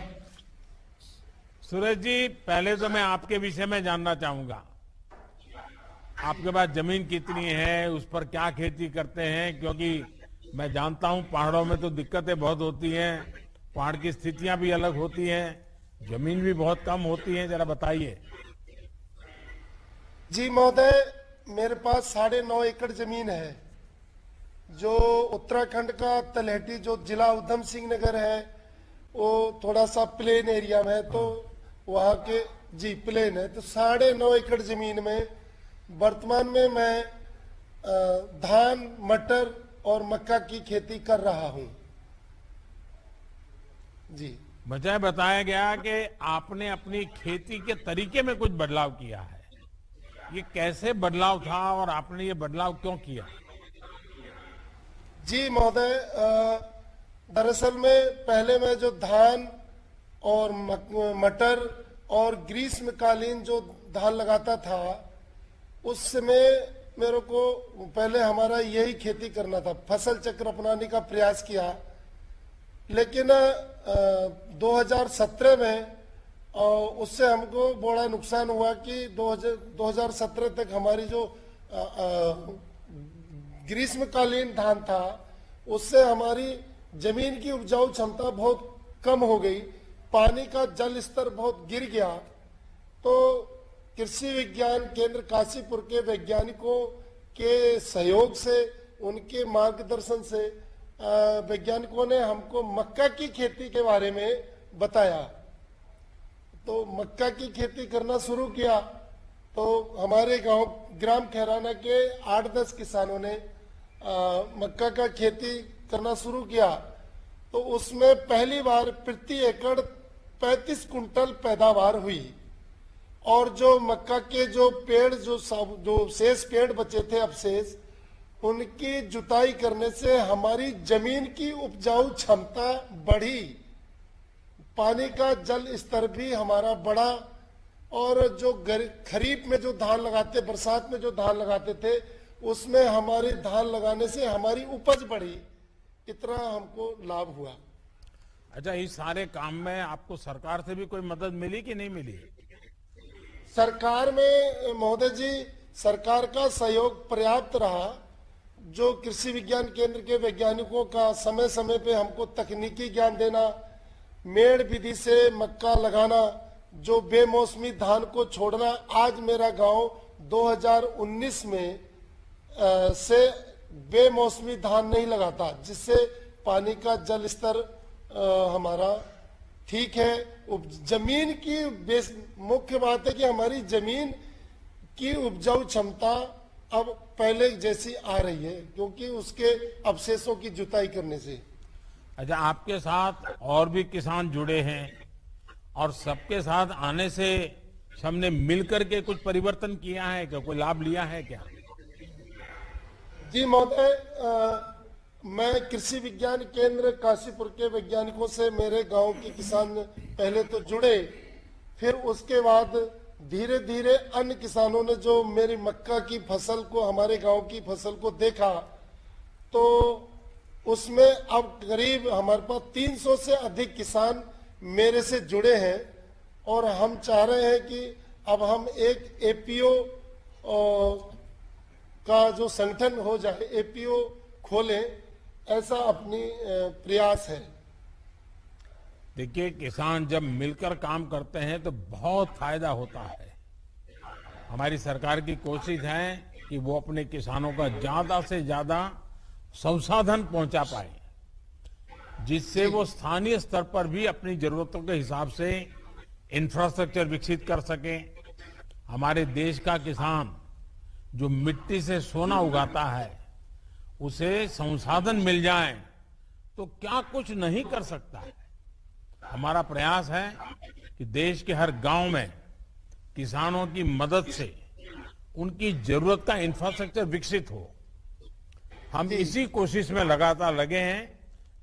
सुरेश जी, पहले तो मैं आपके विषय में जानना चाहूंगा, आपके पास जमीन कितनी है, उस पर क्या खेती करते हैं? क्योंकि मैं जानता हूं पहाड़ों में तो दिक्कतें बहुत होती हैं, पहाड़ की स्थितियां भी अलग होती हैं, जमीन भी बहुत कम होती है, जरा बताइए। जी महोदय, मेरे पास 9.5 एकड़ जमीन है, जो उत्तराखंड का तलहटी जो जिला उधम सिंह नगर है, वो थोड़ा सा प्लेन एरिया में है, तो वहाँ के जी प्लेन है। तो 9.5 एकड़ जमीन में वर्तमान में मैं धान, मटर और मक्का की खेती कर रहा हूँ जी। मुझे बताया गया कि आपने अपनी खेती के तरीके में कुछ बदलाव किया है, ये कैसे बदलाव था और आपने ये बदलाव क्यों किया? जी महोदय, दरअसल में पहले मैं जो धान और मटर और ग्रीष्मकालीन जो धान लगाता था, उस समय मेरे को पहले हमारा यही खेती करना था, फसल चक्र अपनाने का प्रयास किया। लेकिन 2017 में उससे हमको बड़ा नुकसान हुआ कि 2017 तक हमारी जो ग्रीष्मकालीन धान था, उससे हमारी जमीन की उपजाऊ क्षमता बहुत कम हो गई, पानी का जल स्तर बहुत गिर गया। तो कृषि विज्ञान केंद्र काशीपुर के वैज्ञानिकों के सहयोग से, उनके मार्गदर्शन से वैज्ञानिकों ने हमको मक्का की खेती के बारे में बताया। तो मक्का की खेती करना शुरू किया। तो हमारे गांव ग्राम खैराना के 8-10 किसानों ने मक्का का खेती करना शुरू किया। तो उसमें पहली बार प्रति एकड़ 35 कुंटल पैदावार हुई। और जो मक्का के जो पेड़ जो शेष पेड़ बचे थे अवशेष, उनकी जुताई करने से हमारी जमीन की उपजाऊ क्षमता बढ़ी, पानी का जल स्तर भी हमारा बढ़ा। और जो खरीफ में जो धान लगाते, बरसात में जो धान लगाते थे, उसमें हमारे धान लगाने से हमारी उपज बढ़ी। इतना हमको लाभ हुआ। अच्छा, इस सारे काम में आपको सरकार से भी कोई मदद मिली कि नहीं मिली? सरकार में महोदय जी, सरकार का सहयोग पर्याप्त रहा। जो कृषि विज्ञान केंद्र के वैज्ञानिकों का समय समय पे हमको तकनीकी ज्ञान देना, मेड़ विधि से मक्का लगाना, जो बेमौसमी धान को छोड़ना। आज मेरा गांव 2019 में से बेमौसमी धान नहीं लगाता, जिससे पानी का जल स्तर हमारा ठीक है। जमीन की मुख्य बात है कि हमारी जमीन की उपजाऊ क्षमता अब पहले जैसी आ रही है, क्योंकि उसके अवशेषों की जुताई करने से। अच्छा, आपके साथ और भी किसान जुड़े हैं और सबके साथ आने से सबने मिलकर के कुछ परिवर्तन किया है क्या, कोई लाभ लिया है क्या? जी महोदय, मैं कृषि विज्ञान केंद्र काशीपुर के वैज्ञानिकों से मेरे गांव के किसान पहले तो जुड़े, फिर उसके बाद धीरे धीरे अन्य किसानों ने जो मेरी मक्का की फसल को, हमारे गांव की फसल को देखा, तो उसमें अब करीब हमारे पास 300 से अधिक किसान मेरे से जुड़े हैं। और हम चाह रहे हैं कि अब हम एक एपीओ का जो संगठन हो जाए, एपीओ खोलें, ऐसा अपनी प्रयास है। देखिए, किसान जब मिलकर काम करते हैं तो बहुत फायदा होता है। हमारी सरकार की कोशिश है कि वो अपने किसानों का ज्यादा से ज्यादा संसाधन पहुंचा पाए, जिससे वो स्थानीय स्तर पर भी अपनी जरूरतों के हिसाब से इंफ्रास्ट्रक्चर विकसित कर सके। हमारे देश का किसान जो मिट्टी से सोना उगाता है, उसे संसाधन मिल जाए तो क्या कुछ नहीं कर सकता है। हमारा प्रयास है कि देश के हर गांव में किसानों की मदद से उनकी जरूरत का इंफ्रास्ट्रक्चर विकसित हो। हम इसी कोशिश में लगातार लगे हैं।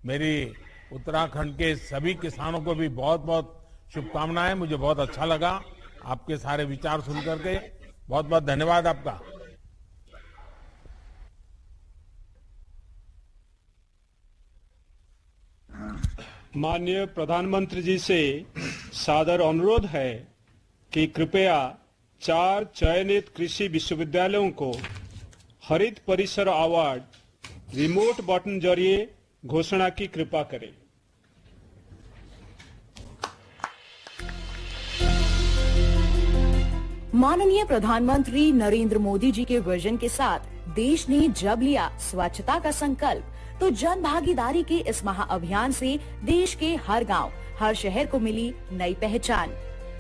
मेरी उत्तराखंड के सभी किसानों को भी बहुत बहुत शुभकामनाएं। मुझे बहुत अच्छा लगा आपके सारे विचार सुनकर के। बहुत बहुत धन्यवाद आपका। माननीय प्रधानमंत्री जी से सादर अनुरोध है कि कृपया 4 चयनित कृषि विश्वविद्यालयों को हरित परिसर अवार्ड रिमोट बटन जरिए घोषणा की कृपा करें। माननीय प्रधानमंत्री नरेंद्र मोदी जी के विजन के साथ देश ने जब लिया स्वच्छता का संकल्प, तो जन भागीदारी के इस महाअभियान से देश के हर गांव, हर शहर को मिली नई पहचान।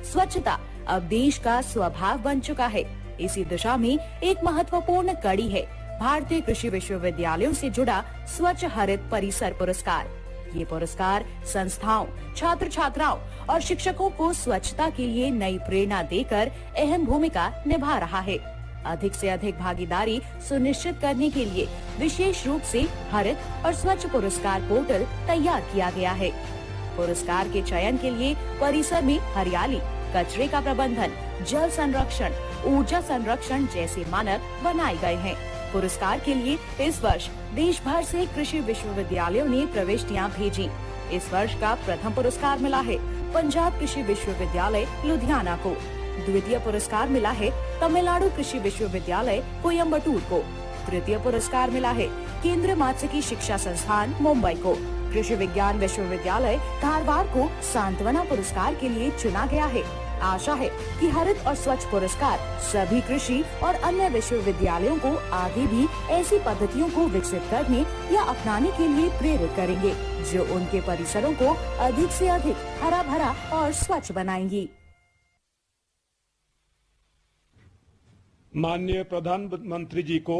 स्वच्छता अब देश का स्वभाव बन चुका है। इसी दिशा में एक महत्वपूर्ण कड़ी है भारतीय कृषि विश्वविद्यालयों से जुड़ा स्वच्छ हरित परिसर पुरस्कार। ये पुरस्कार संस्थाओं, छात्र छात्राओं और शिक्षकों को स्वच्छता के लिए नई प्रेरणा देकर अहम भूमिका निभा रहा है। अधिक से अधिक भागीदारी सुनिश्चित करने के लिए विशेष रूप से हरित और स्वच्छ पुरस्कार पोर्टल तैयार किया गया है। पुरस्कार के चयन के लिए परिसर में हरियाली, कचरे का प्रबंधन, जल संरक्षण, ऊर्जा संरक्षण जैसे मानक बनाए गए हैं। पुरस्कार के लिए इस वर्ष देश भर से कृषि विश्वविद्यालयों ने प्रविष्टियां भेजी। इस वर्ष का प्रथम पुरस्कार मिला है पंजाब कृषि विश्वविद्यालय लुधियाना को। द्वितीय पुरस्कार मिला है तमिलनाडु कृषि विश्वविद्यालय कोयम्बटूर को। तृतीय पुरस्कार मिला है केंद्रीय मात्स्यिकी शिक्षा संस्थान मुंबई को। कृषि विज्ञान विश्वविद्यालय धारवाड़ को सांत्वना पुरस्कार के लिए चुना गया है। आशा है कि हरित और स्वच्छ पुरस्कार सभी कृषि और अन्य विश्वविद्यालयों को आगे भी ऐसी पद्धतियों को विकसित करने या अपनाने के लिए प्रेरित करेंगे जो उनके परिसरों को अधिक से अधिक हरा भरा और स्वच्छ बनाएंगी। माननीय प्रधानमंत्री जी को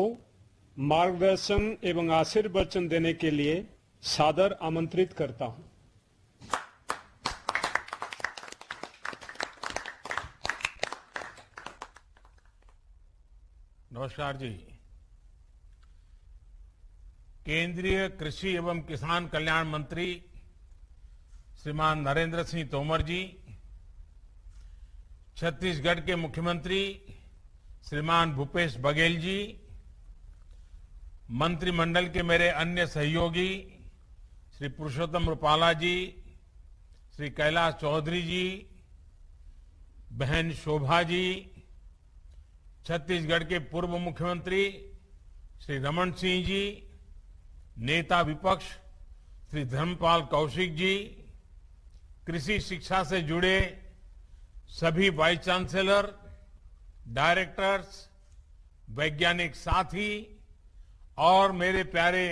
मार्गदर्शन एवं आशीर्वचन देने के लिए सादर आमंत्रित करता हूं। नमस्कार जी। केंद्रीय कृषि एवं किसान कल्याण मंत्री श्रीमान नरेंद्र सिंह तोमर जी, छत्तीसगढ़ के मुख्यमंत्री श्रीमान भूपेश बघेल जी, मंत्रिमंडल के मेरे अन्य सहयोगी श्री पुरुषोत्तम रूपाला जी, श्री कैलाश चौधरी जी, बहन शोभा जी, छत्तीसगढ़ के पूर्व मुख्यमंत्री श्री रमन सिंह जी, नेता विपक्ष श्री धर्मपाल कौशिक जी, कृषि शिक्षा से जुड़े सभी वाइस चांसलर, डायरेक्टर्स, वैज्ञानिक साथी और मेरे प्यारे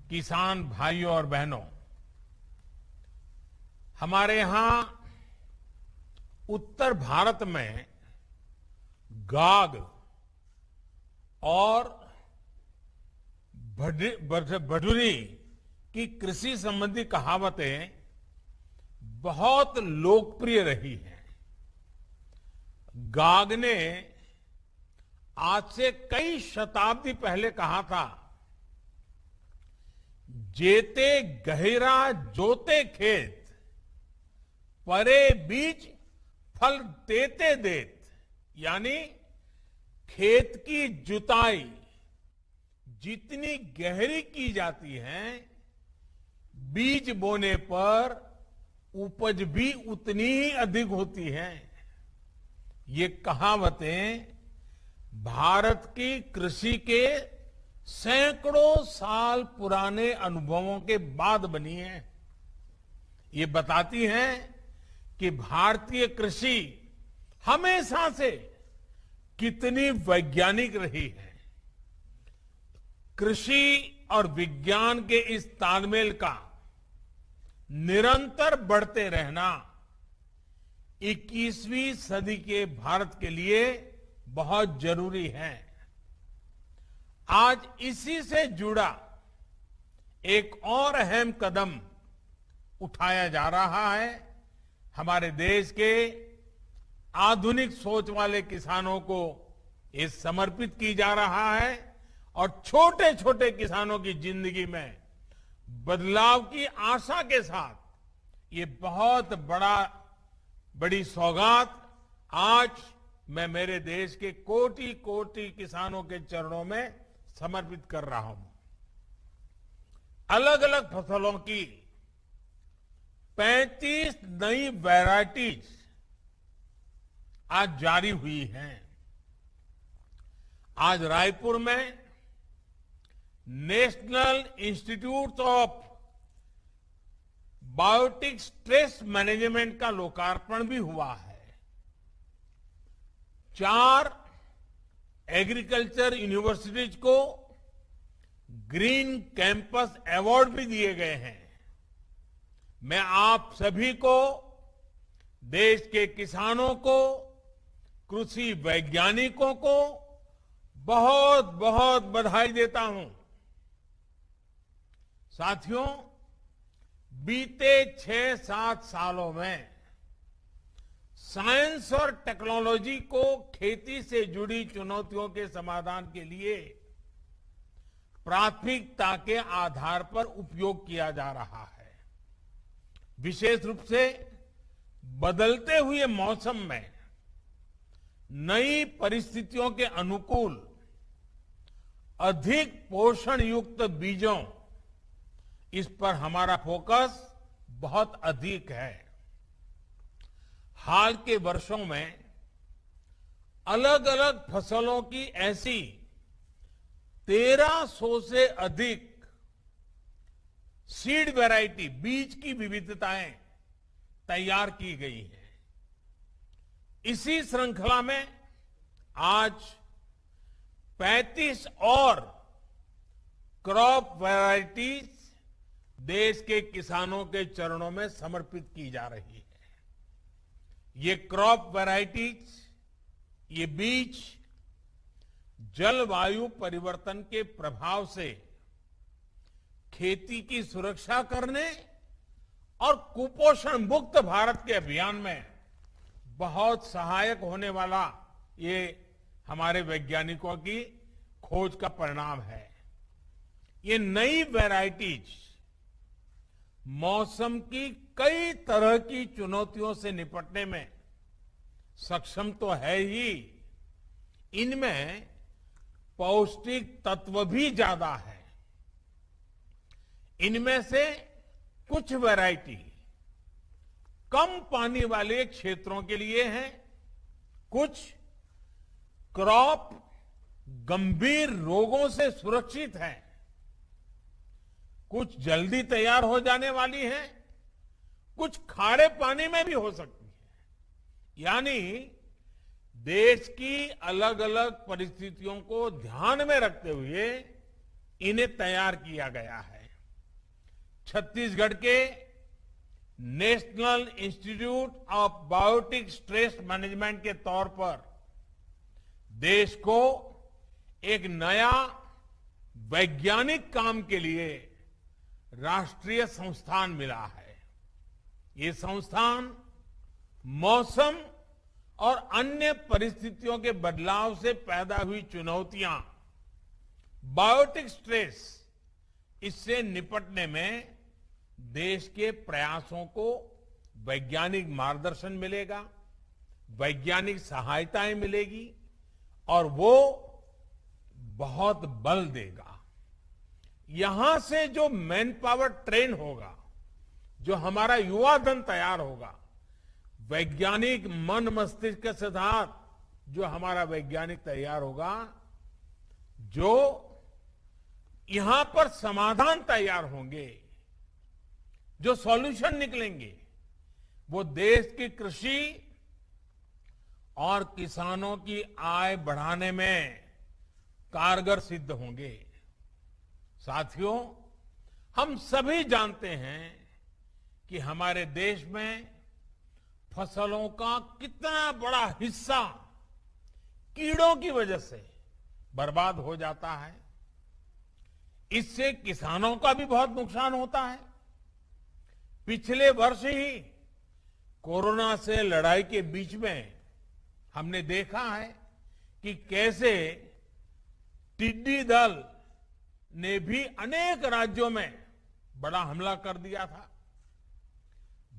किसान भाइयों और बहनों, हमारे यहां उत्तर भारत में गाग और भडूरी की कृषि संबंधी कहावतें बहुत लोकप्रिय रही हैं। गाग ने आज से कई शताब्दी पहले कहा था, जेते गहरा जोते खेत, परे बीज फल देते देत। यानी खेत की जुताई जितनी गहरी की जाती है, बीज बोने पर उपज भी उतनी ही अधिक होती है। ये कहावतें भारत की कृषि के सैकड़ों साल पुराने अनुभवों के बाद बनी है। ये बताती हैं कि भारतीय कृषि हमेशा से कितनी वैज्ञानिक रही है। कृषि और विज्ञान के इस तालमेल का निरंतर बढ़ते रहना 21वीं सदी के भारत के लिए बहुत जरूरी है। आज इसी से जुड़ा एक और अहम कदम उठाया जा रहा है। हमारे देश के आधुनिक सोच वाले किसानों को ये समर्पित की जा रहा है और छोटे छोटे किसानों की जिंदगी में बदलाव की आशा के साथ ये बहुत बड़ी सौगात आज मैं मेरे देश के कोटि कोटि किसानों के चरणों में समर्पित कर रहा हूं। अलग अलग फसलों की 35 नई वैरायटीज आज जारी हुई हैं। आज रायपुर में National Institute of Biotic Stress Management का लोकार्पण भी हुआ है। 4 एग्रीकल्चर यूनिवर्सिटीज को ग्रीन कैंपस अवार्ड भी दिए गए हैं। मैं आप सभी को, देश के किसानों को, कृषि वैज्ञानिकों को बहुत बहुत बधाई देता हूं। साथियों, बीते 6-7 सालों में साइंस और टेक्नोलॉजी को खेती से जुड़ी चुनौतियों के समाधान के लिए प्राथमिकता के आधार पर उपयोग किया जा रहा है। विशेष रूप से बदलते हुए मौसम में नई परिस्थितियों के अनुकूल अधिक पोषण युक्त बीजों, इस पर हमारा फोकस बहुत अधिक है। हाल के वर्षों में अलग अलग फसलों की ऐसी 1300 से अधिक सीड वैरायटी, बीज की विविधताएं तैयार की गई हैं। इसी श्रृंखला में आज 35 और क्रॉप वैरायटीज देश के किसानों के चरणों में समर्पित की जा रही है। ये क्रॉप वैरायटीज, ये बीज जलवायु परिवर्तन के प्रभाव से खेती की सुरक्षा करने और कुपोषण मुक्त भारत के अभियान में बहुत सहायक होने वाला ये हमारे वैज्ञानिकों की खोज का परिणाम है। ये नई वैरायटीज मौसम की कई तरह की चुनौतियों से निपटने में सक्षम तो है ही, इनमें पौष्टिक तत्व भी ज्यादा है। इनमें से कुछ वैरायटी कम पानी वाले क्षेत्रों के लिए है, कुछ क्रॉप गंभीर रोगों से सुरक्षित है, कुछ जल्दी तैयार हो जाने वाली है, कुछ खारे पानी में भी हो सकती है। यानी देश की अलग अलग परिस्थितियों को ध्यान में रखते हुए इन्हें तैयार किया गया है। छत्तीसगढ़ के National Institute of Biotic Stress Management के तौर पर देश को एक नया वैज्ञानिक काम के लिए राष्ट्रीय संस्थान मिला है। ये संस्थान मौसम और अन्य परिस्थितियों के बदलाव से पैदा हुई चुनौतियां, बायोटिक स्ट्रेस, इससे निपटने में देश के प्रयासों को वैज्ञानिक मार्गदर्शन मिलेगा, वैज्ञानिक सहायताएं मिलेगी और वो बहुत बल देगा। यहां से जो मैन पावर ट्रेन होगा, जो हमारा युवा धन तैयार होगा, वैज्ञानिक मन मस्तिष्क के साथ जो हमारा वैज्ञानिक तैयार होगा, जो यहां पर समाधान तैयार होंगे, जो सॉल्यूशन निकलेंगे, वो देश की कृषि और किसानों की आय बढ़ाने में कारगर सिद्ध होंगे। साथियों, हम सभी जानते हैं कि हमारे देश में फसलों का कितना बड़ा हिस्सा कीड़ों की वजह से बर्बाद हो जाता है। इससे किसानों का भी बहुत नुकसान होता है। पिछले वर्ष ही कोरोना से लड़ाई के बीच में हमने देखा है कि कैसे टिड्डी दल ने भी अनेक राज्यों में बड़ा हमला कर दिया था।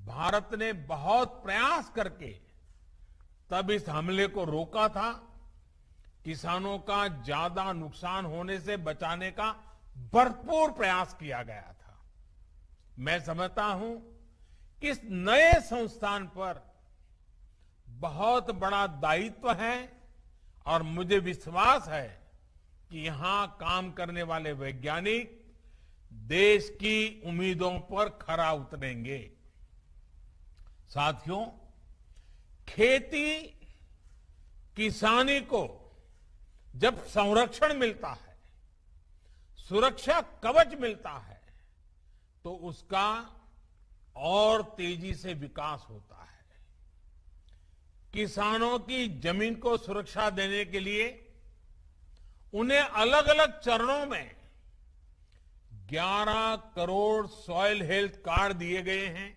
भारत ने बहुत प्रयास करके तब इस हमले को रोका था। किसानों का ज्यादा नुकसान होने से बचाने का भरपूर प्रयास किया गया था। मैं समझता हूं कि इस नए संस्थान पर बहुत बड़ा दायित्व है और मुझे विश्वास है कि यहां काम करने वाले वैज्ञानिक देश की उम्मीदों पर खरा उतरेंगे। साथियों, खेती किसानी को जब संरक्षण मिलता है, सुरक्षा कवच मिलता है, तो उसका और तेजी से विकास होता है। किसानों की जमीन को सुरक्षा देने के लिए उन्हें अलग अलग चरणों में 11 करोड़ सॉइल हेल्थ कार्ड दिए गए हैं।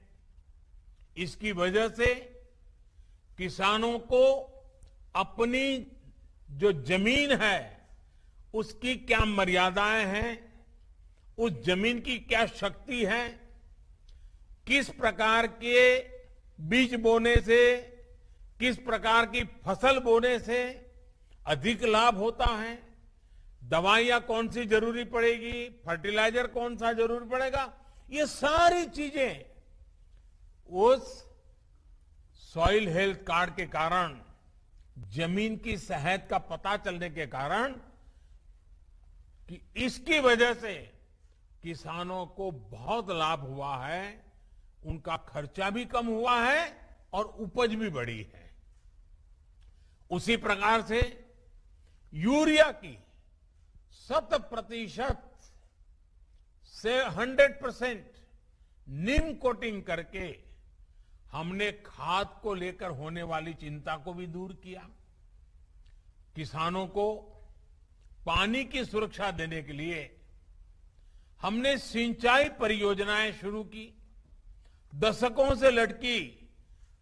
इसकी वजह से किसानों को अपनी जो जमीन है उसकी क्या मर्यादाएं हैं, उस जमीन की क्या शक्ति है, किस प्रकार के बीज बोने से, किस प्रकार की फसल बोने से अधिक लाभ होता है, दवाइयां कौन सी जरूरी पड़ेगी, फर्टिलाइजर कौन सा जरूरी पड़ेगा, ये सारी चीजें उस सॉइल हेल्थ कार्ड के कारण, जमीन की सेहत का पता चलने के कारण, कि इसकी वजह से किसानों को बहुत लाभ हुआ है, उनका खर्चा भी कम हुआ है और उपज भी बढ़ी है। उसी प्रकार से यूरिया की 100% से 100% नीम कोटिंग करके हमने खाद को लेकर होने वाली चिंता को भी दूर किया। किसानों को पानी की सुरक्षा देने के लिए हमने सिंचाई परियोजनाएं शुरू की। दशकों से लटकी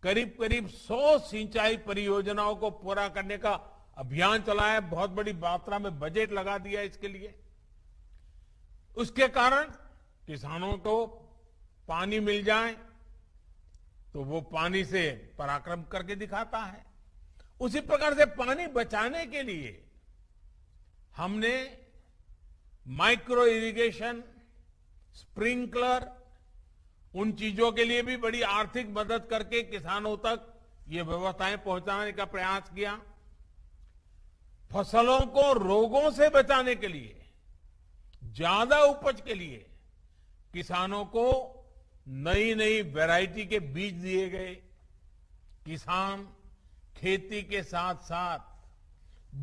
करीब करीब 100 सिंचाई परियोजनाओं को पूरा करने का अभियान चलाया। बहुत बड़ी मात्रा में बजट लगा दिया इसके लिए। उसके कारण किसानों को पानी मिल जाए तो वो पानी से पराक्रम करके दिखाता है। उसी प्रकार से पानी बचाने के लिए हमने माइक्रो इरिगेशन, स्प्रिंकलर, उन चीजों के लिए भी बड़ी आर्थिक मदद करके किसानों तक ये व्यवस्थाएं पहुंचाने का प्रयास किया। फसलों को रोगों से बचाने के लिए, ज्यादा उपज के लिए किसानों को नई नई वैरायटी के बीज दिए गए। किसान खेती के साथ साथ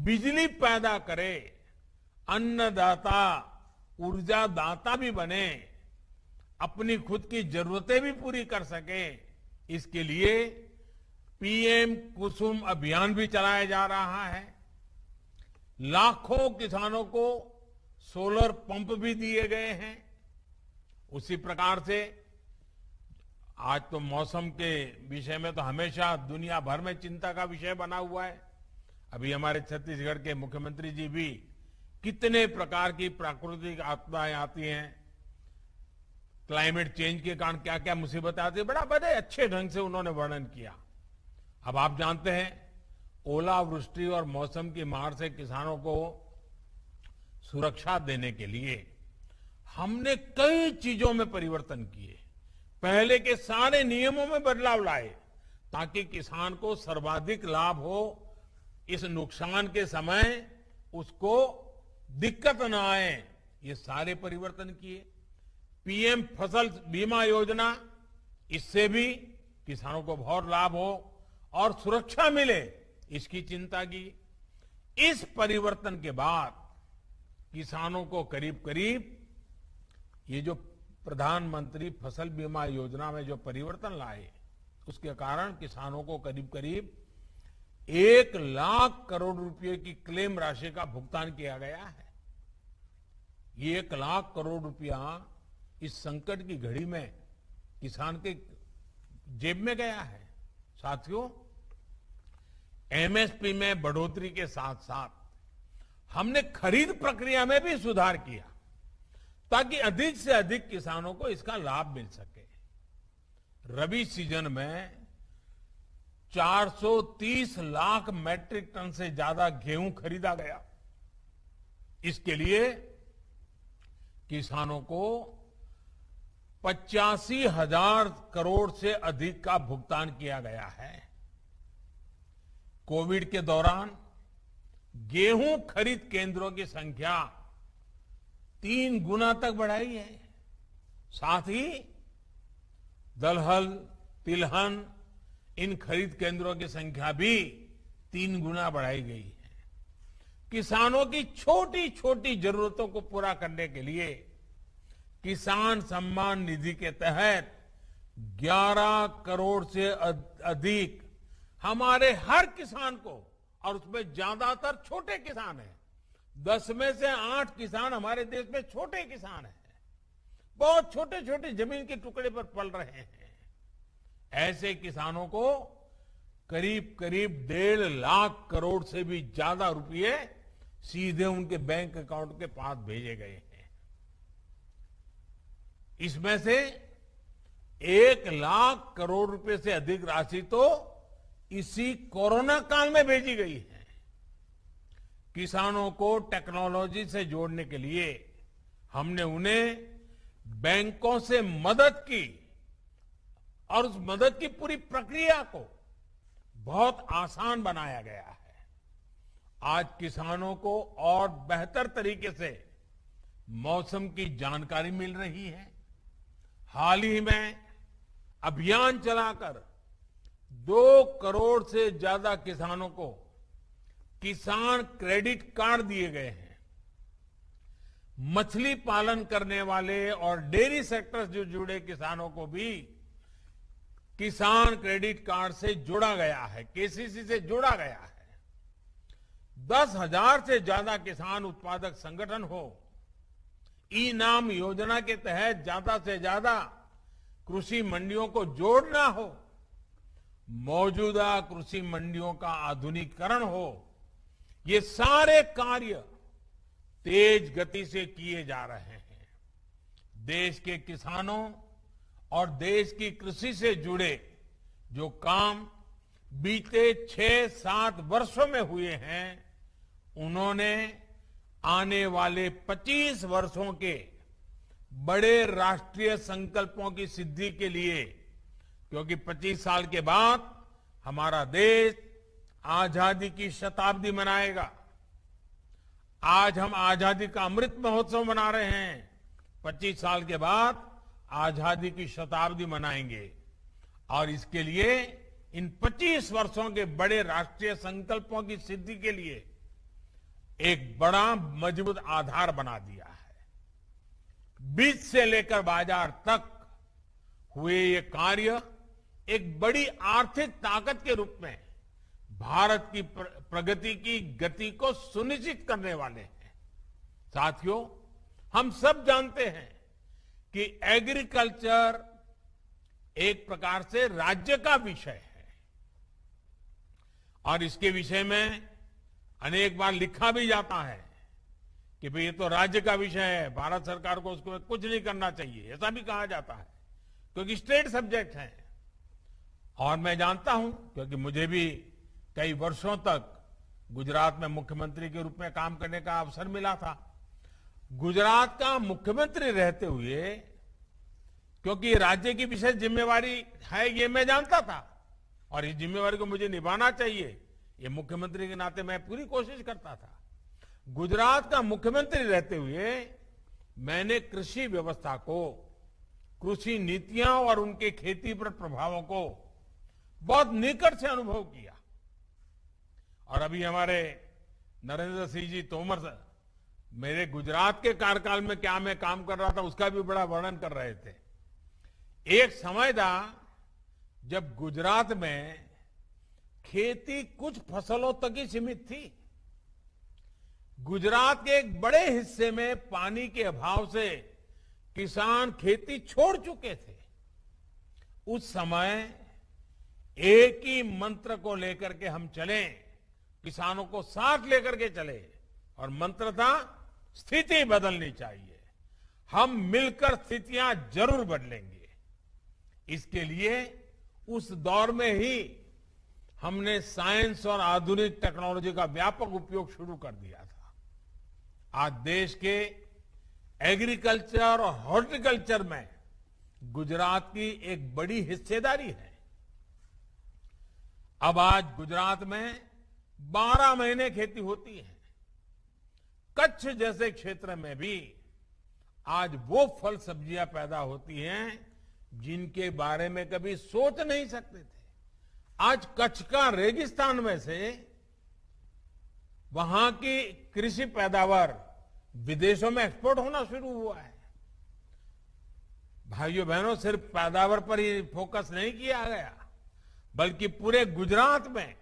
बिजली पैदा करे, अन्नदाता, ऊर्जादाता भी बने, अपनी खुद की जरूरतें भी पूरी कर सके। इसके लिए पीएम कुसुम अभियान भी चलाया जा रहा है। लाखों किसानों को सोलर पंप भी दिए गए हैं। उसी प्रकार से आज तो मौसम के विषय में तो हमेशा दुनिया भर में चिंता का विषय बना हुआ है। अभी हमारे छत्तीसगढ़ के मुख्यमंत्री जी भी कितने प्रकार की प्राकृतिक आपदाएं आती हैं, क्लाइमेट चेंज के कारण क्या क्या मुसीबतें आती है, बड़े अच्छे ढंग से उन्होंने वर्णन किया। अब आप जानते हैं ओलावृष्टि और मौसम की मार से किसानों को सुरक्षा देने के लिए हमने कई चीजों में परिवर्तन किए। पहले के सारे नियमों में बदलाव लाए ताकि किसान को सर्वाधिक लाभ हो, इस नुकसान के समय उसको दिक्कत न आए, ये सारे परिवर्तन किए। पीएम फसल बीमा योजना, इससे भी किसानों को बहुत लाभ हो और सुरक्षा मिले, इसकी चिंता की। इस परिवर्तन के बाद किसानों को करीब करीब ये जो प्रधानमंत्री फसल बीमा योजना में जो परिवर्तन लाए, उसके कारण किसानों को करीब करीब 1 लाख करोड़ रुपए की क्लेम राशि का भुगतान किया गया है। ये 1 लाख करोड़ रुपया इस संकट की घड़ी में किसान के जेब में गया है। साथियों, एमएसपी में बढ़ोतरी के साथ साथ हमने खरीद प्रक्रिया में भी सुधार किया ताकि अधिक से अधिक किसानों को इसका लाभ मिल सके। रबी सीजन में 430 लाख मैट्रिक टन से ज्यादा गेहूं खरीदा गया। इसके लिए किसानों को 85,000 करोड़ से अधिक का भुगतान किया गया है। कोविड के दौरान गेहूं खरीद केंद्रों की संख्या 3 गुना तक बढ़ाई है। साथ ही दलहन, तिलहन, इन खरीद केंद्रों की संख्या भी 3 गुना बढ़ाई गई है। किसानों की छोटी छोटी जरूरतों को पूरा करने के लिए किसान सम्मान निधि के तहत 11 करोड़ से अधिक हमारे हर किसान को, और उसमें ज्यादातर छोटे किसान हैं, 10 में से 8 किसान हमारे देश में छोटे किसान हैं, बहुत छोटे छोटे जमीन के टुकड़े पर पल रहे हैं। ऐसे किसानों को करीब करीब 1.5 लाख करोड़ से भी ज्यादा रुपए सीधे उनके बैंक अकाउंट के पास भेजे गए हैं। इसमें से 1 लाख करोड़ रुपए से अधिक राशि तो इसी कोरोना काल में भेजी गई है। किसानों को टेक्नोलॉजी से जोड़ने के लिए हमने उन्हें बैंकों से मदद की और उस मदद की पूरी प्रक्रिया को बहुत आसान बनाया गया है। आज किसानों को और बेहतर तरीके से मौसम की जानकारी मिल रही है। हाल ही में अभियान चलाकर 2 करोड़ से ज्यादा किसानों को किसान क्रेडिट कार्ड दिए गए हैं। मछली पालन करने वाले और डेयरी सेक्टर से जुड़े किसानों को भी किसान क्रेडिट कार्ड से जोड़ा गया है, केसीसी से जोड़ा गया है। 10,000 से ज्यादा किसान उत्पादक संगठन हो, ई नाम योजना के तहत ज्यादा से ज्यादा कृषि मंडियों को जोड़ना हो, मौजूदा कृषि मंडियों का आधुनिकीकरण हो, ये सारे कार्य तेज गति से किए जा रहे हैं। देश के किसानों और देश की कृषि से जुड़े जो काम बीते 6-7 वर्षों में हुए हैं, उन्होंने आने वाले 25 वर्षों के बड़े राष्ट्रीय संकल्पों की सिद्धि के लिए, क्योंकि 25 साल के बाद हमारा देश आजादी की शताब्दी मनाएगा। आज हम आजादी का अमृत महोत्सव मना रहे हैं, 25 साल के बाद आजादी की शताब्दी मनाएंगे और इसके लिए इन 25 वर्षों के बड़े राष्ट्रीय संकल्पों की सिद्धि के लिए एक बड़ा मजबूत आधार बना दिया है। बीज से लेकर बाजार तक हुए ये कार्य एक बड़ी आर्थिक ताकत के रूप में भारत की प्रगति की गति को सुनिश्चित करने वाले हैं। साथियों, हम सब जानते हैं कि एग्रीकल्चर एक प्रकार से राज्य का विषय है और इसके विषय में अनेक बार लिखा भी जाता है कि भाई ये तो राज्य का विषय है, भारत सरकार को उसको कुछ नहीं करना चाहिए, ऐसा भी कहा जाता है क्योंकि स्टेट सब्जेक्ट है। और मैं जानता हूं, क्योंकि मुझे भी कई वर्षों तक गुजरात में मुख्यमंत्री के रूप में काम करने का अवसर मिला था। गुजरात का मुख्यमंत्री रहते हुए, क्योंकि राज्य की विशेष जिम्मेवारी है ये मैं जानता था और इस जिम्मेवारी को मुझे निभाना चाहिए, ये मुख्यमंत्री के नाते मैं पूरी कोशिश करता था। गुजरात का मुख्यमंत्री रहते हुए मैंने कृषि व्यवस्था को, कृषि नीतियां और उनके खेती पर प्रभावों को बहुत निकट से अनुभव किया। और अभी हमारे नरेंद्र सिंह जी तोमर मेरे गुजरात के कार्यकाल में क्या मैं काम कर रहा था उसका भी बड़ा वर्णन कर रहे थे। एक समय था जब गुजरात में खेती कुछ फसलों तक ही सीमित थी। गुजरात के एक बड़े हिस्से में पानी के अभाव से किसान खेती छोड़ चुके थे। उस समय एक ही मंत्र को लेकर के हम चले, किसानों को साथ लेकर के चले और मंत्र था स्थिति बदलनी चाहिए, हम मिलकर स्थितियां जरूर बदलेंगे। इसके लिए उस दौर में ही हमने साइंस और आधुनिक टेक्नोलॉजी का व्यापक उपयोग शुरू कर दिया था। आज देश के एग्रीकल्चर और हॉर्टिकल्चर में गुजरात की एक बड़ी हिस्सेदारी है। अब आज गुजरात में 12 महीने खेती होती है। कच्छ जैसे क्षेत्र में भी आज वो फल सब्जियां पैदा होती हैं जिनके बारे में कभी सोच नहीं सकते थे। आज कच्छ का रेगिस्तान में से वहां की कृषि पैदावार विदेशों में एक्सपोर्ट होना शुरू हुआ है। भाइयों बहनों, सिर्फ पैदावार पर ही फोकस नहीं किया गया, बल्कि पूरे गुजरात में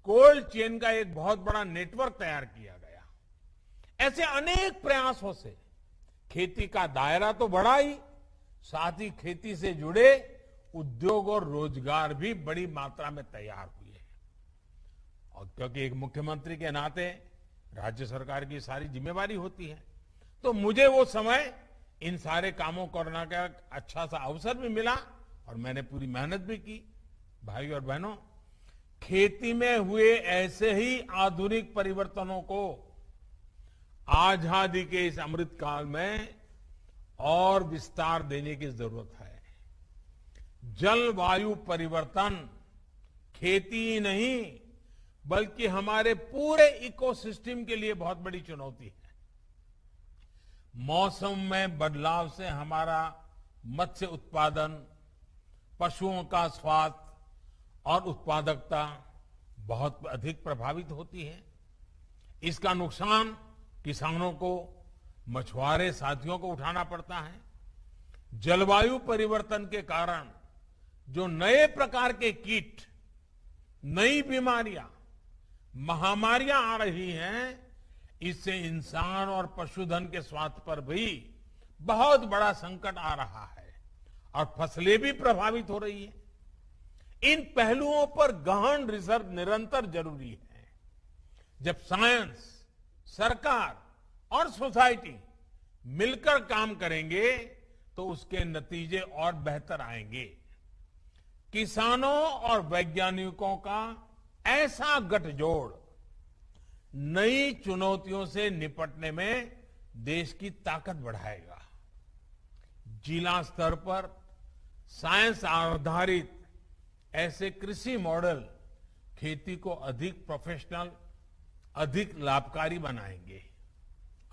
कोल्ड चेन का एक बहुत बड़ा नेटवर्क तैयार किया गया। ऐसे अनेक प्रयासों से खेती का दायरा तो बढ़ा ही, साथ ही खेती से जुड़े उद्योग और रोजगार भी बड़ी मात्रा में तैयार हुए हैं। और क्योंकि एक मुख्यमंत्री के नाते राज्य सरकार की सारी जिम्मेवारी होती है, तो मुझे वो समय इन सारे कामों करने का अच्छा सा अवसर भी मिला और मैंने पूरी मेहनत भी की। भाई और बहनों, खेती में हुए ऐसे ही आधुनिक परिवर्तनों को आजादी के इस अमृत काल में और विस्तार देने की जरूरत है। जलवायु परिवर्तन खेती ही नहीं बल्कि हमारे पूरे इकोसिस्टम के लिए बहुत बड़ी चुनौती है। मौसम में बदलाव से हमारा मत्स्य उत्पादन, पशुओं का स्वास्थ्य और उत्पादकता, बहुत अधिक प्रभावित होती है। इसका नुकसान किसानों को, मछुआरे साथियों को उठाना पड़ता है। जलवायु परिवर्तन के कारण जो नए प्रकार के कीट, नई बीमारियां, महामारियां आ रही हैं, इससे इंसान और पशुधन के स्वास्थ्य पर भी बहुत बड़ा संकट आ रहा है और फसलें भी प्रभावित हो रही है। इन पहलुओं पर गहन रिसर्च निरंतर जरूरी है। जब साइंस, सरकार और सोसाइटी मिलकर काम करेंगे तो उसके नतीजे और बेहतर आएंगे। किसानों और वैज्ञानिकों का ऐसा गठजोड़ नई चुनौतियों से निपटने में देश की ताकत बढ़ाएगा। जिला स्तर पर साइंस आधारित ऐसे कृषि मॉडल खेती को अधिक प्रोफेशनल, अधिक लाभकारी बनाएंगे।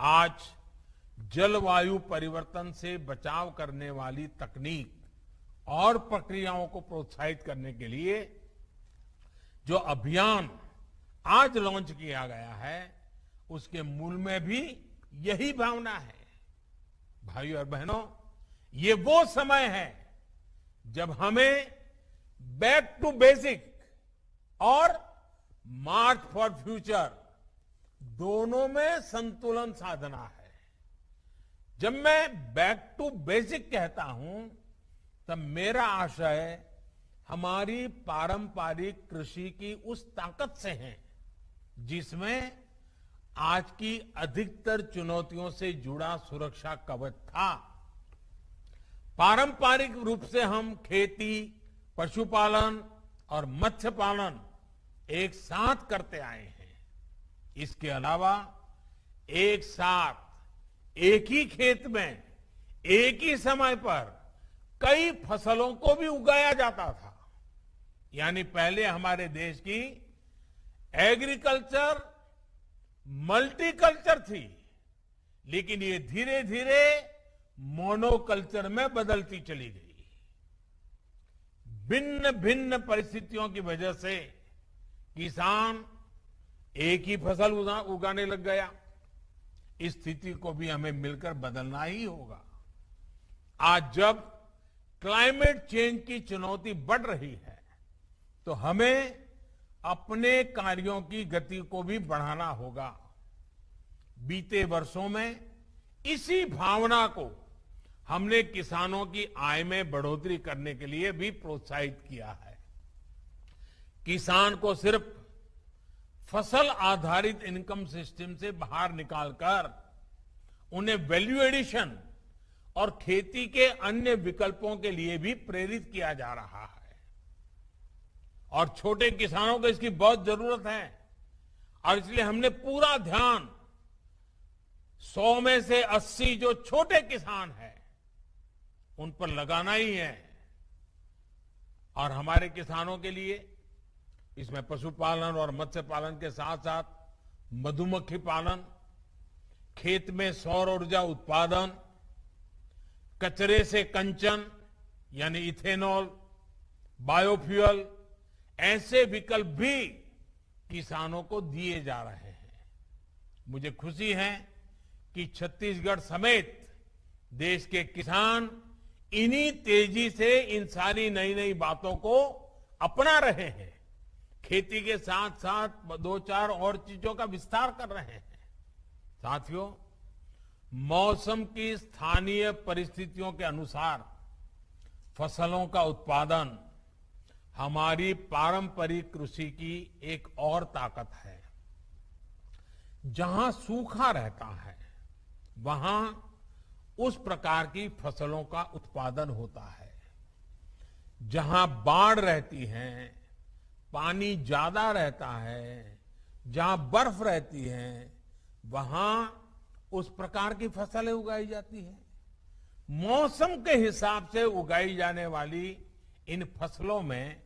आज जलवायु परिवर्तन से बचाव करने वाली तकनीक और प्रक्रियाओं को प्रोत्साहित करने के लिए जो अभियान आज लॉन्च किया गया है, उसके मूल में भी यही भावना है। भाइयों और बहनों, ये वो समय है जब हमें बैक टू बेसिक और मार्च फॉर फ्यूचर दोनों में संतुलन साधना है। जब मैं बैक टू बेसिक कहता हूं, तब मेरा आशय हमारी पारंपरिक कृषि की उस ताकत से है जिसमें आज की अधिकतर चुनौतियों से जुड़ा सुरक्षा कवच था। पारंपरिक रूप से हम खेती, पशुपालन और मत्स्य पालन एक साथ करते आए हैं। इसके अलावा एक साथ एक ही खेत में एक ही समय पर कई फसलों को भी उगाया जाता था। यानी पहले हमारे देश की एग्रीकल्चर मल्टीकल्चर थी, लेकिन ये धीरे धीरे मोनोकल्चर में बदलती चली गई। भिन्न भिन्न परिस्थितियों की वजह से किसान एक ही फसल उगाने लग गया। इस स्थिति को भी हमें मिलकर बदलना ही होगा। आज जब क्लाइमेट चेंज की चुनौती बढ़ रही है, तो हमें अपने कार्यों की गति को भी बढ़ाना होगा। बीते वर्षों में इसी भावना को हमने किसानों की आय में बढ़ोतरी करने के लिए भी प्रोत्साहित किया है। किसान को सिर्फ फसल आधारित इनकम सिस्टम से बाहर निकालकर उन्हें वैल्यू एडिशन और खेती के अन्य विकल्पों के लिए भी प्रेरित किया जा रहा है। और छोटे किसानों को इसकी बहुत जरूरत है और इसलिए हमने पूरा ध्यान 100 में से 80 जो छोटे किसान हैं उन पर लगाना ही है। और हमारे किसानों के लिए इसमें पशुपालन और मत्स्य पालन के साथ साथ मधुमक्खी पालन, खेत में सौर ऊर्जा उत्पादन, कचरे से कंचन यानी इथेनॉल, बायोफ्यूल, ऐसे विकल्प भी किसानों को दिए जा रहे हैं। मुझे खुशी है कि छत्तीसगढ़ समेत देश के किसान इन्हीं तेजी से इन सारी नई नई बातों को अपना रहे हैं। खेती के साथ साथ 2-4 और चीजों का विस्तार कर रहे हैं। साथियों, मौसम की स्थानीय परिस्थितियों के अनुसार फसलों का उत्पादन हमारी पारंपरिक कृषि की एक और ताकत है। जहां सूखा रहता है, वहां उस प्रकार की फसलों का उत्पादन होता है। जहां बाढ़ रहती है, पानी ज्यादा रहता है, जहां बर्फ रहती है, वहां उस प्रकार की फसलें उगाई जाती है। मौसम के हिसाब से उगाई जाने वाली इन फसलों में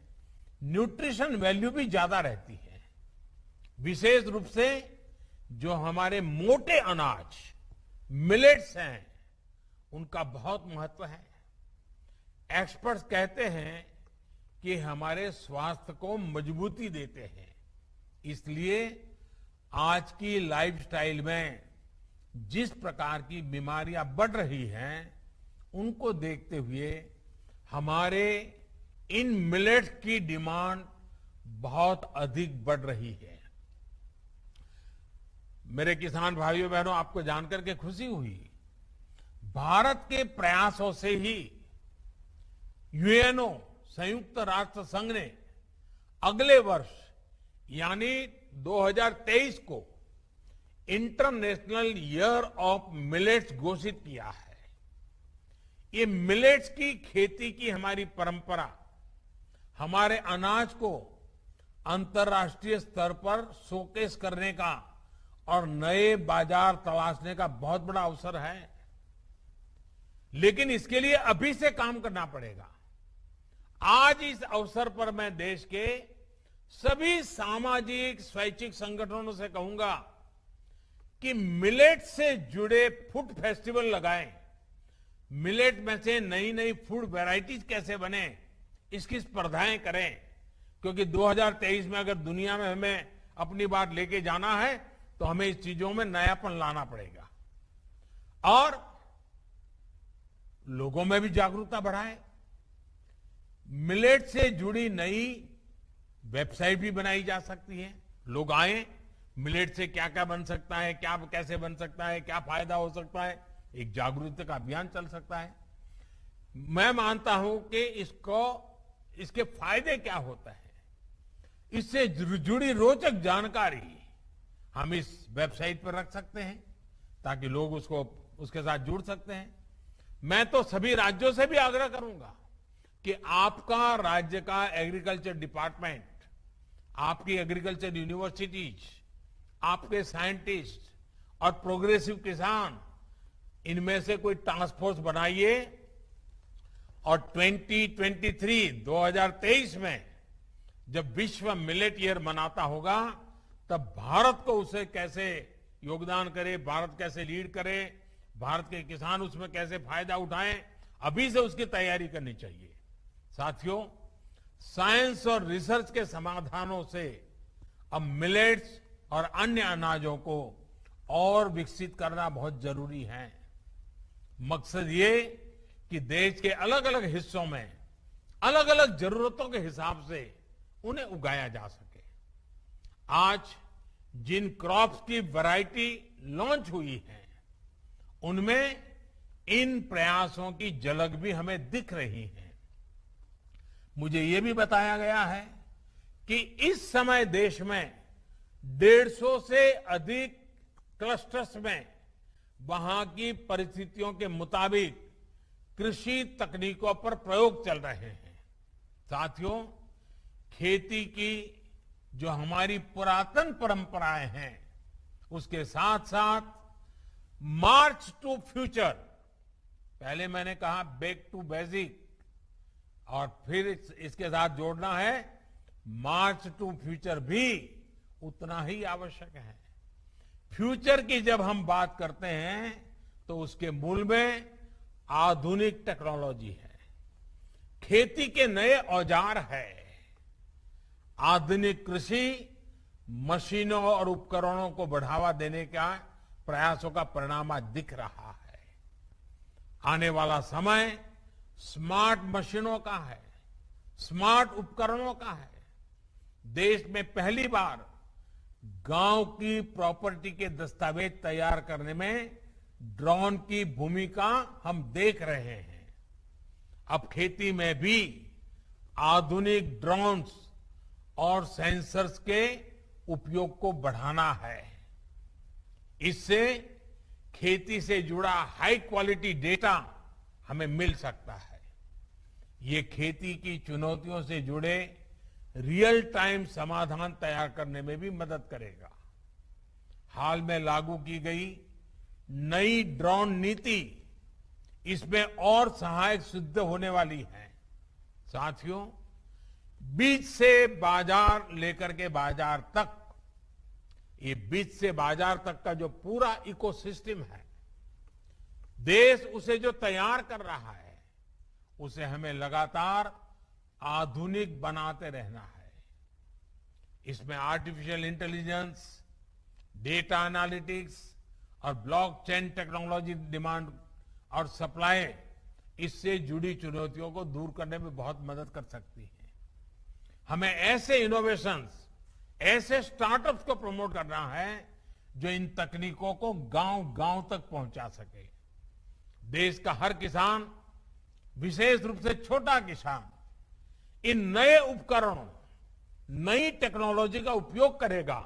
न्यूट्रिशन वैल्यू भी ज्यादा रहती है। विशेष रूप से जो हमारे मोटे अनाज मिलेट्स हैं, उनका बहुत महत्व है। एक्सपर्ट्स कहते हैं कि हमारे स्वास्थ्य को मजबूती देते हैं, इसलिए आज की लाइफस्टाइल में जिस प्रकार की बीमारियां बढ़ रही हैं, उनको देखते हुए हमारे इन मिलेट्स की डिमांड बहुत अधिक बढ़ रही है। मेरे किसान भाइयों बहनों, आपको जानकर के खुशी हुई, भारत के प्रयासों से ही यूएनओ संयुक्त राष्ट्र संघ ने अगले वर्ष यानी 2023 को इंटरनेशनल ईयर ऑफ मिलेट्स घोषित किया है। ये मिलेट्स की खेती की हमारी परंपरा हमारे अनाज को अंतर्राष्ट्रीय स्तर पर शोकेस करने का और नए बाजार तलाशने का बहुत बड़ा अवसर है। लेकिन इसके लिए अभी से काम करना पड़ेगा। आज इस अवसर पर मैं देश के सभी सामाजिक स्वैच्छिक संगठनों से कहूंगा कि मिलेट से जुड़े फूड फेस्टिवल लगाएं। मिलेट में से नई नई फूड वैरायटीज कैसे बने, इसकी स्पर्धाएं करें, क्योंकि 2023 में अगर दुनिया में हमें अपनी बात लेके जाना है तो हमें इस चीजों में नयापन लाना पड़ेगा और लोगों में भी जागरूकता बढ़ाएं। मिलेट से जुड़ी नई वेबसाइट भी बनाई जा सकती है। लोग आए, मिलेट से क्या क्या बन सकता है, क्या कैसे बन सकता है, क्या फायदा हो सकता है, एक जागरूकता का अभियान चल सकता है। मैं मानता हूं कि इसके फायदे क्या होते हैं, इससे जुड़ी रोचक जानकारी हम इस वेबसाइट पर रख सकते हैं ताकि लोग उसके साथ जुड़ सकते हैं। मैं तो सभी राज्यों से भी आग्रह करूंगा कि आपका राज्य का एग्रीकल्चर डिपार्टमेंट, आपकी एग्रीकल्चर यूनिवर्सिटीज, आपके साइंटिस्ट और प्रोग्रेसिव किसान, इनमें से कोई टास्क फोर्स बनाइए और 2023 में जब विश्व मिलेट ईयर मनाता होगा तब भारत को उसे कैसे योगदान करे, भारत कैसे लीड करे, भारत के किसान उसमें कैसे फायदा उठाएं, अभी से उसकी तैयारी करनी चाहिए। साथियों, साइंस और रिसर्च के समाधानों से अब मिलेट्स और अन्य अनाजों को और विकसित करना बहुत जरूरी है। मकसद ये कि देश के अलग अलग हिस्सों में अलग अलग जरूरतों के हिसाब से उन्हें उगाया जा सके। आज जिन क्रॉप्स की वैरायटी लॉन्च हुई है, उनमें इन प्रयासों की झलक भी हमें दिख रही है। मुझे ये भी बताया गया है कि इस समय देश में 150 से अधिक क्लस्टर्स में वहां की परिस्थितियों के मुताबिक कृषि तकनीकों पर प्रयोग चल रहे हैं। साथियों, खेती की जो हमारी पुरातन परंपराएं हैं, उसके साथ साथ मार्च टू फ्यूचर, पहले मैंने कहा बैक टू बेसिक, और फिर इसके साथ जोड़ना है मार्च टू फ्यूचर भी उतना ही आवश्यक है। फ्यूचर की जब हम बात करते हैं तो उसके मूल में आधुनिक टेक्नोलॉजी है, खेती के नए औजार है, आधुनिक कृषि मशीनों और उपकरणों को बढ़ावा देने का प्रयासों का परिणाम आज दिख रहा है। आने वाला समय स्मार्ट मशीनों का है, स्मार्ट उपकरणों का है। देश में पहली बार गांव की प्रॉपर्टी के दस्तावेज तैयार करने में ड्रोन की भूमिका हम देख रहे हैं। अब खेती में भी आधुनिक ड्रोन्स और सेंसर्स के उपयोग को बढ़ाना है। इससे खेती से जुड़ा हाई क्वालिटी डेटा हमें मिल सकता है। ये खेती की चुनौतियों से जुड़े रियल टाइम समाधान तैयार करने में भी मदद करेगा। हाल में लागू की गई नई ड्रोन नीति इसमें और सहायक सिद्ध होने वाली है। साथियों, बीज से बाजार लेकर के बाजार तक, ये बीज से बाजार तक का जो पूरा इकोसिस्टम है, देश उसे जो तैयार कर रहा है, उसे हमें लगातार आधुनिक बनाते रहना है। इसमें आर्टिफिशियल इंटेलिजेंस, डेटा एनालिटिक्स और ब्लॉकचेन टेक्नोलॉजी डिमांड और सप्लाई, इससे जुड़ी चुनौतियों को दूर करने में बहुत मदद कर सकती है। हमें ऐसे इनोवेशंस, ऐसे स्टार्टअप्स को प्रमोट करना है जो इन तकनीकों को गांव-गांव तक पहुंचा सके। देश का हर किसान, विशेष रूप से छोटा किसान, इन नए उपकरणों, नई टेक्नोलॉजी का उपयोग करेगा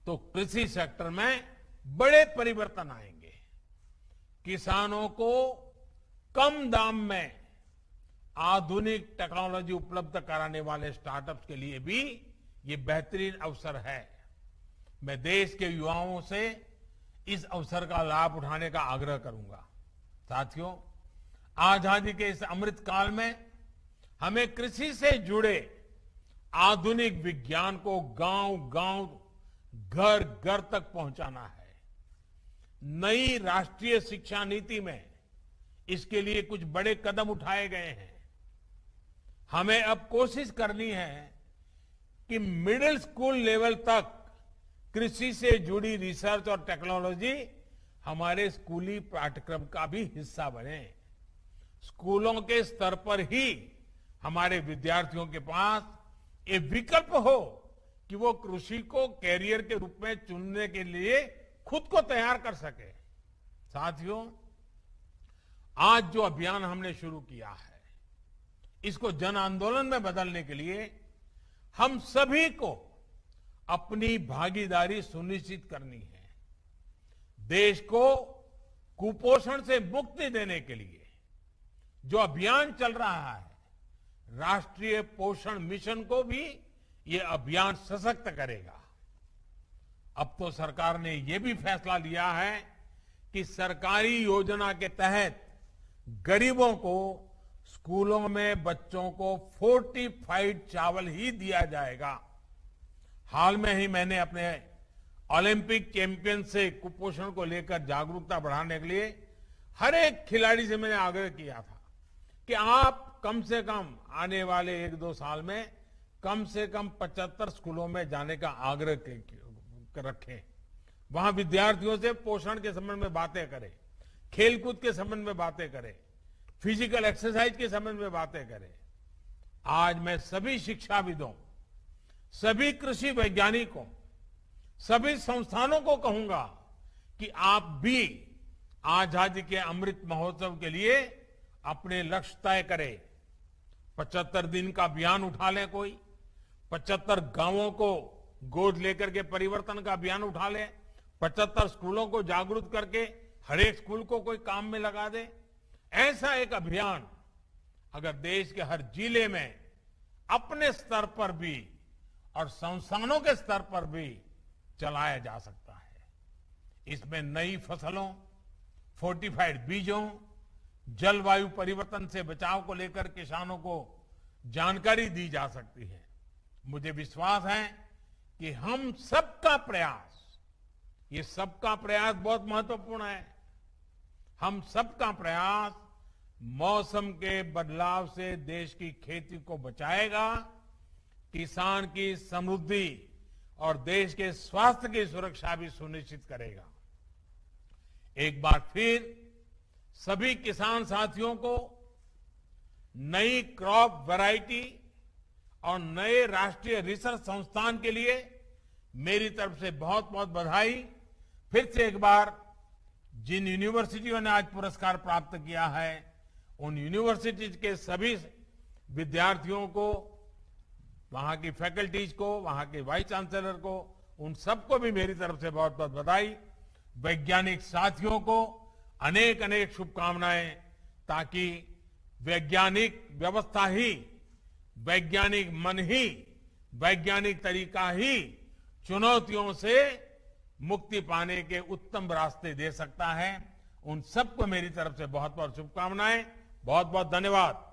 तो कृषि सेक्टर में बड़े परिवर्तन आएंगे। किसानों को कम दाम में आधुनिक टेक्नोलॉजी उपलब्ध कराने वाले स्टार्टअप्स के लिए भी ये बेहतरीन अवसर है। मैं देश के युवाओं से इस अवसर का लाभ उठाने का आग्रह करूंगा। साथियों, आजादी के इस अमृत काल में हमें कृषि से जुड़े आधुनिक विज्ञान को गांव-गांव, घर-घर तक पहुंचाना है। नई राष्ट्रीय शिक्षा नीति में इसके लिए कुछ बड़े कदम उठाए गए हैं। हमें अब कोशिश करनी है कि मिडिल स्कूल लेवल तक कृषि से जुड़ी रिसर्च और टेक्नोलॉजी हमारे स्कूली पाठ्यक्रम का भी हिस्सा बने। स्कूलों के स्तर पर ही हमारे विद्यार्थियों के पास ये विकल्प हो कि वो कृषि को कैरियर के रूप में चुनने के लिए खुद को तैयार कर सके। साथियों, आज जो अभियान हमने शुरू किया है, इसको जन आंदोलन में बदलने के लिए हम सभी को अपनी भागीदारी सुनिश्चित करनी है। देश को कुपोषण से मुक्ति देने के लिए जो अभियान चल रहा है, राष्ट्रीय पोषण मिशन को भी ये अभियान सशक्त करेगा। अब तो सरकार ने ये भी फैसला लिया है कि सरकारी योजना के तहत गरीबों को स्कूलों में बच्चों को फोर्टिफाइड चावल ही दिया जाएगा। हाल में ही मैंने अपने ओलंपिक चैंपियन से कुपोषण को लेकर जागरूकता बढ़ाने के लिए हर एक खिलाड़ी से मैंने आग्रह किया था कि आप कम से कम आने वाले 1-2 साल में कम से कम 75 स्कूलों में जाने का आग्रह रखें। वहां विद्यार्थियों से पोषण के संबंध में बातें करें, खेलकूद के संबंध में बातें करें, फिजिकल एक्सरसाइज के संबंध में बातें करें। आज मैं सभी शिक्षाविदों, सभी कृषि वैज्ञानिकों, सभी संस्थानों को कहूंगा कि आप भी आजादी के अमृत महोत्सव के लिए अपने लक्ष्य तय करें। 75 दिन का अभियान उठा लें, कोई 75 गांवों को गोद लेकर के परिवर्तन का अभियान उठा ले, 75 स्कूलों को जागरूक करके हर एक स्कूल को कोई काम में लगा दे। ऐसा एक अभियान अगर देश के हर जिले में अपने स्तर पर भी और संस्थानों के स्तर पर भी चलाया जा सकता है। इसमें नई फसलों, फोर्टिफाइड बीजों, जलवायु परिवर्तन से बचाव को लेकर किसानों को जानकारी दी जा सकती है। मुझे विश्वास है कि हम सबका प्रयास, ये सबका प्रयास बहुत महत्वपूर्ण है। हम सबका प्रयास मौसम के बदलाव से देश की खेती को बचाएगा, किसान की समृद्धि और देश के स्वास्थ्य की सुरक्षा भी सुनिश्चित करेगा। एक बार फिर सभी किसान साथियों को नई क्रॉप वैरायटी और नए राष्ट्रीय रिसर्च संस्थान के लिए मेरी तरफ से बहुत बहुत बधाई। फिर से एक बार जिन यूनिवर्सिटियों ने आज पुरस्कार प्राप्त किया है, उन यूनिवर्सिटीज के सभी विद्यार्थियों को, वहां की फैकल्टीज को, वहां के वाइस चांसलर को, उन सबको भी मेरी तरफ से बहुत बहुत बधाई। वैज्ञानिक साथियों को अनेक अनेक शुभकामनाएं, ताकि वैज्ञानिक व्यवस्था ही, वैज्ञानिक मन ही, वैज्ञानिक तरीका ही चुनौतियों से मुक्ति पाने के उत्तम रास्ते दे सकता है। उन सबको मेरी तरफ से बहुत बहुत शुभकामनाएं। बहुत बहुत धन्यवाद।